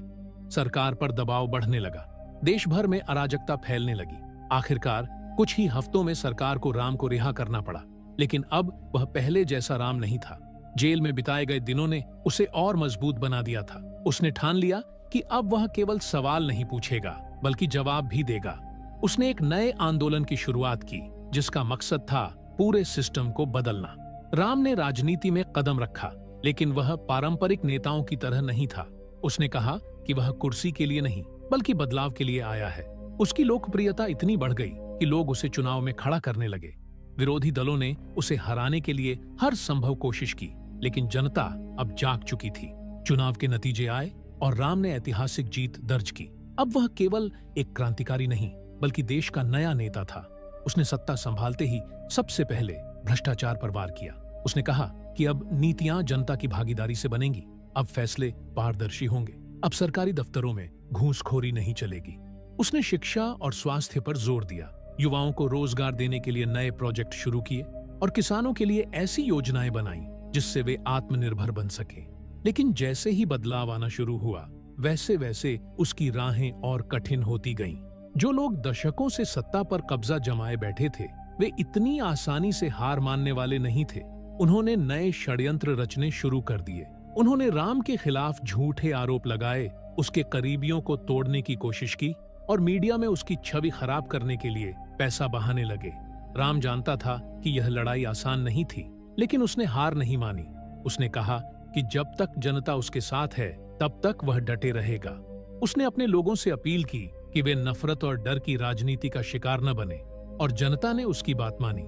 E: सरकार पर दबाव बढ़ने लगा, देश भर में अराजकता फैलने लगी। आखिरकार कुछ ही हफ्तों में सरकार को राम को रिहा करना पड़ा, लेकिन अब वह पहले जैसा राम नहीं था। जेल में बिताए गए दिनों ने उसे और मजबूत बना दिया था। उसने ठान लिया कि अब वह केवल सवाल नहीं पूछेगा बल्कि जवाब भी देगा। उसने एक नए आंदोलन की शुरुआत की जिसका मकसद था पूरे सिस्टम को बदलना। राम ने राजनीति में कदम रखा, लेकिन वह पारंपरिक नेताओं की तरह नहीं था। उसने कहा कि वह कुर्सी के लिए नहीं बल्कि बदलाव के लिए आया है। उसकी लोकप्रियता इतनी बढ़ गई कि लोग उसे चुनाव में खड़ा करने लगे। विरोधी दलों ने उसे हराने के लिए हर संभव कोशिश की, लेकिन जनता अब जाग चुकी थी। चुनाव के नतीजे आए और राम ने ऐतिहासिक जीत दर्ज की। अब वह केवल एक क्रांतिकारी नहीं बल्कि देश का नया नेता था। उसने सत्ता संभालते ही सबसे पहले भ्रष्टाचार पर वार किया। उसने कहा कि अब नीतियां जनता की भागीदारी से बनेंगी, अब फैसले पारदर्शी होंगे, अब सरकारी दफ्तरों में घूसखोरी नहीं चलेगी। उसने शिक्षा और स्वास्थ्य पर जोर दिया, युवाओं को रोजगार देने के लिए नए प्रोजेक्ट शुरू किए और किसानों के लिए ऐसी योजनाएं बनाई जिससे वे आत्मनिर्भर बन सके। लेकिन जैसे ही बदलाव आना शुरू हुआ, वैसे वैसे उसकी राहें और कठिन होती गईं। जो लोग दशकों से सत्ता पर कब्जा जमाए बैठे थे, वे इतनी आसानी से हार मानने वाले नहीं थे। उन्होंने नए षड्यंत्र रचने शुरू कर दिए। उन्होंने राम के खिलाफ झूठे आरोप लगाए, उसके करीबियों को तोड़ने की कोशिश की और मीडिया में उसकी छवि खराब करने के लिए पैसा बहाने लगे। राम जानता था कि यह लड़ाई आसान नहीं थी, लेकिन उसने हार नहीं मानी। उसने कहा कि जब तक जनता उसके साथ है तब तक वह डटे रहेगा। उसने अपने लोगों से अपील की कि वे नफरत और डर की राजनीति का शिकार न बने, और जनता ने उसकी बात मानी।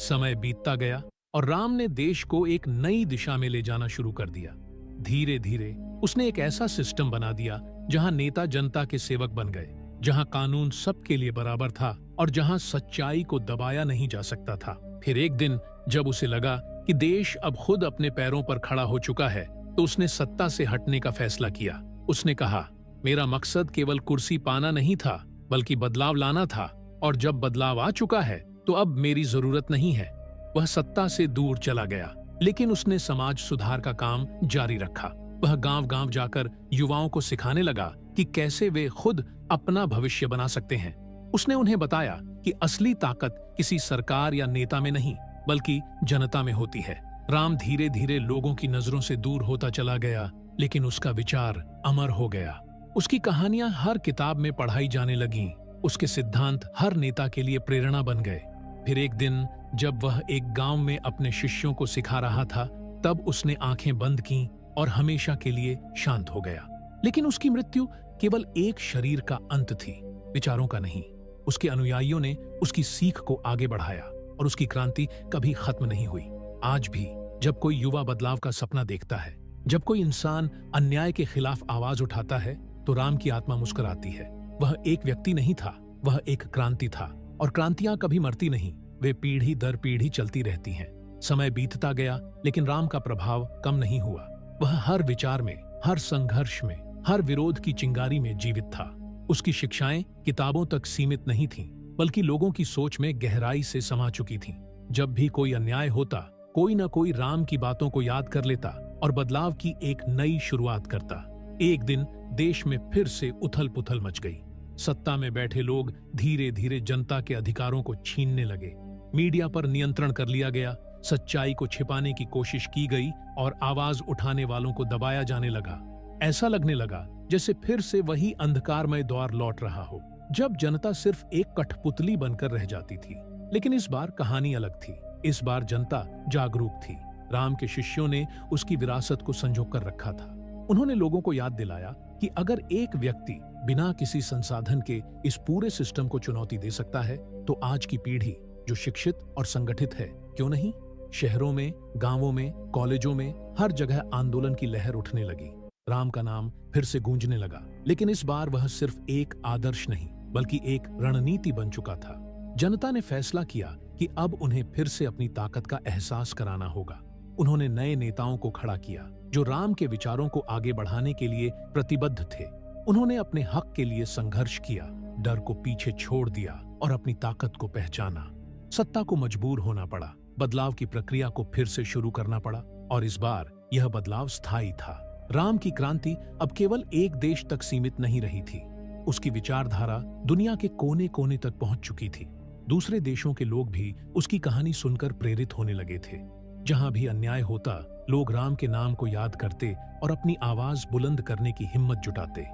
E: समय बीतता गया और राम ने देश को एक नई दिशा में ले जाना शुरू कर दिया। धीरे धीरे उसने एक ऐसा सिस्टम बना दिया जहां नेता जनता के सेवक बन गए, जहां कानून सबके लिए बराबर था और जहां सच्चाई को दबाया नहीं जा सकता था। फिर एक दिन जब उसे लगा कि देश अब खुद अपने पैरों पर खड़ा हो चुका है, तो उसने सत्ता से हटने का फैसला किया। उसने कहा, मेरा मकसद केवल कुर्सी पाना नहीं था बल्कि बदलाव लाना था, और जब बदलाव आ चुका है तो अब मेरी जरूरत नहीं है। वह सत्ता से दूर चला गया, लेकिन उसने समाज सुधार का काम जारी रखा। वह गांव-गांव जाकर युवाओं को सिखाने लगा कि कैसे वे खुद अपना भविष्य बना सकते हैं। उसने उन्हें बताया कि असली ताकत किसी सरकार या नेता में नहीं बल्कि जनता में होती है। राम धीरे धीरे लोगों की नजरों से दूर होता चला गया, लेकिन उसका विचार अमर हो गया। उसकी कहानियां हर किताब में पढ़ाई जाने लगीं। उसके सिद्धांत हर नेता के लिए प्रेरणा बन गए। फिर एक दिन जब वह एक गांव में अपने शिष्यों को सिखा रहा था, तब उसने आंखें बंद की और हमेशा के लिए शांत हो गया। लेकिन उसकी मृत्यु केवल एक शरीर का अंत थी, विचारों का नहीं। उसके अनुयायियों ने उसकी सीख को आगे बढ़ाया और उसकी क्रांति कभी खत्म नहीं हुई। आज भी जब कोई युवा बदलाव का सपना देखता है, जब कोई इंसान अन्याय के खिलाफ आवाज उठाता है, तो राम की आत्मा मुस्कुराती है। वह एक व्यक्ति नहीं था, वह एक क्रांति था, और क्रांतियां कभी मरती नहीं, वे पीढ़ी दर पीढ़ी चलती रहती हैं। समय बीतता गया, लेकिन राम का प्रभाव कम नहीं हुआ। वह हर विचार में, हर संघर्ष में, हर विरोध की चिंगारी में जीवित था। उसकी शिक्षाएं किताबों तक सीमित नहीं थीं, बल्कि लोगों की सोच में गहराई से समा चुकी थीं। जब भी कोई अन्याय होता, कोई न कोई राम की बातों को याद कर लेता और बदलाव की एक नई शुरुआत करता। एक दिन देश में फिर से उथल पुथल मच गई। सत्ता में बैठे लोग धीरे धीरे जनता के अधिकारों को छीनने लगे। मीडिया पर नियंत्रण कर लिया गया, सच्चाई को छिपाने की कोशिश की गई और आवाज उठाने वालों को दबाया जाने लगा। ऐसा लगने लगा जैसे फिर से वही अंधकारमय दौर लौट रहा हो, जब जनता सिर्फ एक कठपुतली बनकर रह जाती थी। लेकिन इस बार कहानी अलग थी। इस बार जनता जागरूक थी। राम के शिष्यों ने उसकी विरासत को संजो कर रखा था। उन्होंने लोगों को याद दिलाया कि अगर एक व्यक्ति बिना किसी संसाधन के इस पूरे सिस्टम को चुनौती दे सकता है, तो आज की पीढ़ी जो शिक्षित और संगठित है, क्यों नहीं? शहरों में, गांवों में, कॉलेजों में, हर जगह आंदोलन की लहर उठने लगी। राम का नाम फिर से गूंजने लगा, लेकिन इस बार वह सिर्फ एक आदर्श नहीं बल्कि एक रणनीति बन चुका था। जनता ने फैसला किया कि अब उन्हें फिर से अपनी ताकत का एहसास कराना होगा। उन्होंने नए नेताओं को खड़ा किया जो राम के विचारों को आगे बढ़ाने के लिए प्रतिबद्ध थे। उन्होंने अपने हक के लिए संघर्ष किया, डर को पीछे छोड़ दिया और अपनी ताकत को पहचाना। सत्ता को मजबूर होना पड़ा, बदलाव की प्रक्रिया को फिर से शुरू करना पड़ा, और इस बार यह बदलाव स्थायी था। राम की क्रांति अब केवल एक देश तक सीमित नहीं रही थी। उसकी विचारधारा दुनिया के कोने कोने तक पहुंच चुकी थी। दूसरे देशों के लोग भी उसकी कहानी सुनकर प्रेरित होने लगे थे। जहां भी अन्याय होता, लोग राम के नाम को याद करते और अपनी आवाज बुलंद करने की हिम्मत जुटाते।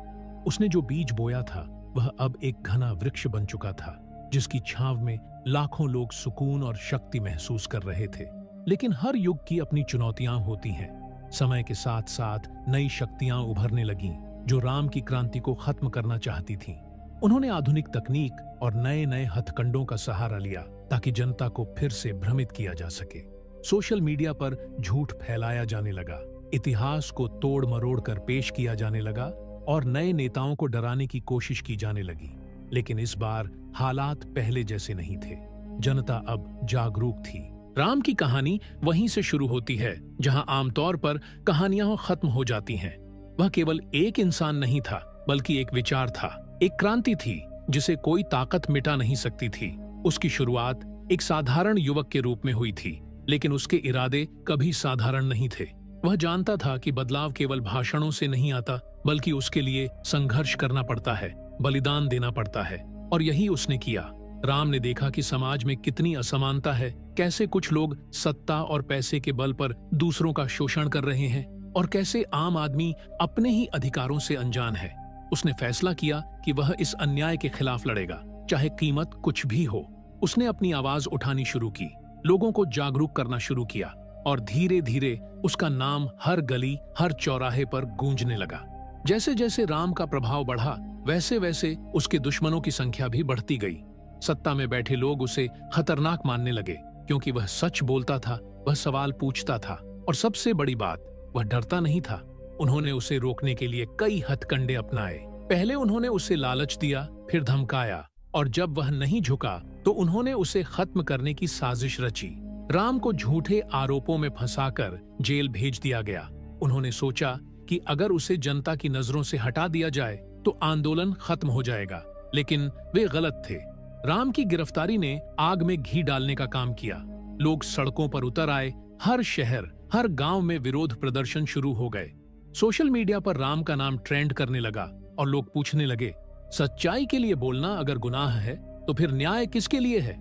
E: उसने जो बीज बोया था वह अब एक घना वृक्ष बन चुका था, जिसकी छांव में लाखों लोग सुकून और शक्ति महसूस कर रहे थे। लेकिन हर युग की अपनी चुनौतियां होती हैं। समय के साथ साथ नई शक्तियां उभरने लगीं, जो राम की क्रांति को खत्म करना चाहती थीं। उन्होंने आधुनिक तकनीक और नए नए हथकंडों का सहारा लिया ताकि जनता को फिर से भ्रमित किया जा सके। सोशल मीडिया पर झूठ फैलाया जाने लगा, इतिहास को तोड़ मरोड़ कर पेश किया जाने लगा और नए नेताओं को डराने की कोशिश की जाने लगी। लेकिन इस बार हालात पहले जैसे नहीं थे। जनता अब जागरूक थी। राम की कहानी वहीं से शुरू होती है जहां आमतौर पर कहानियां खत्म हो जाती हैं। वह केवल एक इंसान नहीं था, बल्कि एक विचार था, एक क्रांति थी जिसे कोई ताकत मिटा नहीं सकती थी। उसकी शुरुआत एक साधारण युवक के रूप में हुई थी, लेकिन उसके इरादे कभी साधारण नहीं थे। वह जानता था कि बदलाव केवल भाषणों से नहीं आता, बल्कि उसके लिए संघर्ष करना पड़ता है, बलिदान देना पड़ता है, और यही उसने किया। राम ने देखा कि समाज में कितनी असमानता है, कैसे कुछ लोग सत्ता और पैसे के बल पर दूसरों का शोषण कर रहे हैं और कैसे आम आदमी अपने ही अधिकारों से अनजान है। उसने फैसला किया कि वह इस अन्याय के खिलाफ लड़ेगा, चाहे कीमत कुछ भी हो। उसने अपनी आवाज उठानी शुरू की, लोगों को जागरूक करना शुरू किया और धीरे धीरे उसका नाम हर गली, हर चौराहे पर गूंजने लगा। जैसे जैसे राम का प्रभाव बढ़ा, वैसे वैसे उसके दुश्मनों की संख्या भी बढ़ती गई। सत्ता में बैठे लोग उसे खतरनाक मानने लगे, क्योंकि वह सच बोलता था, वह सवाल पूछता था और सबसे बड़ी बात, वह डरता नहीं था। उन्होंने उसे रोकने के लिए कई हथकंडे अपनाए। पहले उन्होंने उसे लालच दिया, फिर धमकाया, और जब वह नहीं झुका तो उन्होंने उसे खत्म करने की साजिश रची। राम को झूठे आरोपों में फंसाकर जेल भेज दिया गया। उन्होंने सोचा कि अगर उसे जनता की नजरों से हटा दिया जाए तो आंदोलन खत्म हो जाएगा, लेकिन वे गलत थे। राम की गिरफ्तारी ने आग में घी डालने का काम किया। लोग सड़कों पर उतर आए, हर शहर, हर गांव में विरोध प्रदर्शन शुरू हो गए। सोशल मीडिया पर राम का नाम ट्रेंड करने लगा और लोग पूछने लगे, सच्चाई के लिए बोलना अगर गुनाह है तो फिर न्याय किसके लिए है?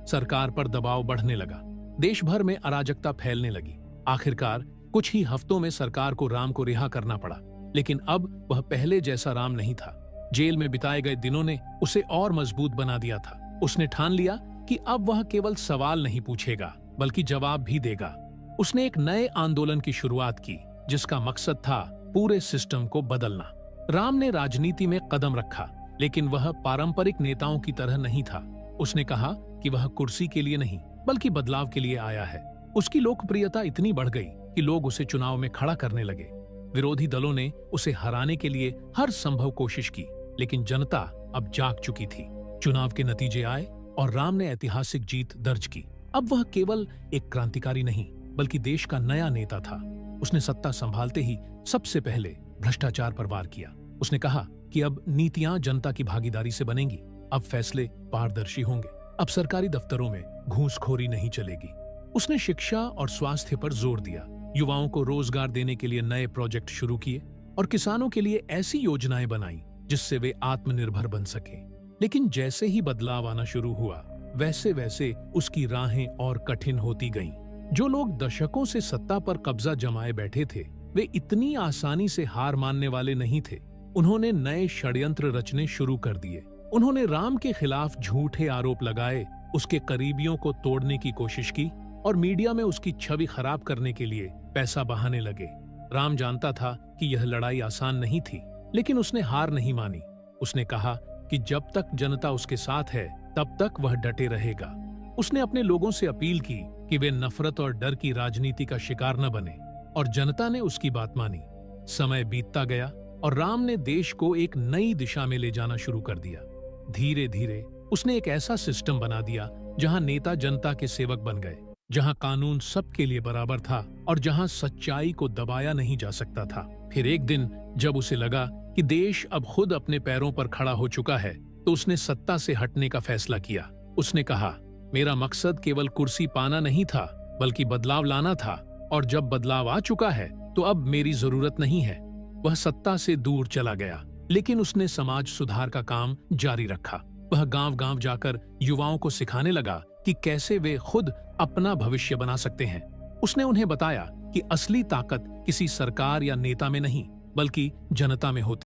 E: सरकार पर दबाव बढ़ने लगा, देश भर में अराजकता फैलने लगी। आखिरकार कुछ ही हफ्तों में सरकार को राम को रिहा करना पड़ा, लेकिन अब वह पहले जैसा राम नहीं था। जेल में बिताए गए दिनों ने उसे और मजबूत बना दिया था। उसने ठान लिया कि अब वह केवल सवाल नहीं पूछेगा, बल्कि जवाब भी देगा। उसने एक नए आंदोलन की शुरुआत की, जिसका मकसद था पूरे सिस्टम को बदलना। राम ने राजनीति में कदम रखा, लेकिन वह पारंपरिक नेताओं की तरह नहीं था। उसने कहा कि वह कुर्सी के लिए नहीं, बल्कि बदलाव के लिए आया है। उसकी लोकप्रियता इतनी बढ़ गई कि लोग उसे चुनाव में खड़ा करने लगे। विरोधी दलों ने उसे हराने के लिए हर संभव कोशिश की, लेकिन जनता अब जाग चुकी थी। चुनाव के नतीजे आए और राम ने ऐतिहासिक जीत दर्ज की। अब वह केवल एक क्रांतिकारी नहीं, बल्कि देश का नया नेता था। उसने सत्ता संभालते ही सबसे पहले भ्रष्टाचार पर वार किया। उसने कहा कि अब नीतियां जनता की भागीदारी से बनेंगी, अब फैसले पारदर्शी होंगे, अब सरकारी दफ्तरों में घूसखोरी नहीं चलेगी। उसने शिक्षा और स्वास्थ्य पर जोर दिया, युवाओं को रोजगार देने के लिए नए प्रोजेक्ट शुरू किए और किसानों के लिए ऐसी योजनाएं बनाई जिससे वे आत्मनिर्भर बन सके। लेकिन जैसे ही बदलाव आना शुरू हुआ, वैसे वैसे उसकी राहें और कठिन होती गईं। जो लोग दशकों से सत्ता पर कब्जा जमाए बैठे थे, वे इतनी आसानी से हार मानने वाले नहीं थे। उन्होंने नए षड्यंत्र रचने शुरू कर दिए। उन्होंने राम के खिलाफ झूठे आरोप लगाए, उसके करीबियों को तोड़ने की कोशिश की और मीडिया में उसकी छवि खराब करने के लिए पैसा बहाने लगे। राम जानता था कि यह लड़ाई आसान नहीं थी, लेकिन उसने हार नहीं मानी। उसने कहा कि जब तक जनता उसके साथ है, तब तक वह डटे रहेगा। उसने अपने लोगों से अपील की कि वे नफरत और डर की राजनीति का शिकार न बने, और जनता ने उसकी बात मानी। समय बीतता गया और राम ने देश को एक नई दिशा में ले जाना शुरू कर दिया। धीरे धीरे उसने एक ऐसा सिस्टम बना दिया जहां नेता जनता के सेवक बन गए, जहां कानून सबके लिए बराबर था और जहां सच्चाई को दबाया नहीं जा सकता था। फिर एक दिन जब उसे लगा कि देश अब खुद अपने पैरों पर खड़ा हो चुका है, तो उसने सत्ता से हटने का फैसला किया। उसने कहा, मेरा मकसद केवल कुर्सी पाना नहीं था, बल्कि बदलाव लाना था, और जब बदलाव आ चुका है तो अब मेरी जरूरत नहीं है। वह सत्ता से दूर चला गया, लेकिन उसने समाज सुधार का काम जारी रखा। वह गांव-गांव जाकर युवाओं को सिखाने लगा कि कैसे वे खुद अपना भविष्य बना सकते हैं। उसने उन्हें बताया कि असली ताकत किसी सरकार या नेता में नहीं, बल्कि जनता में होती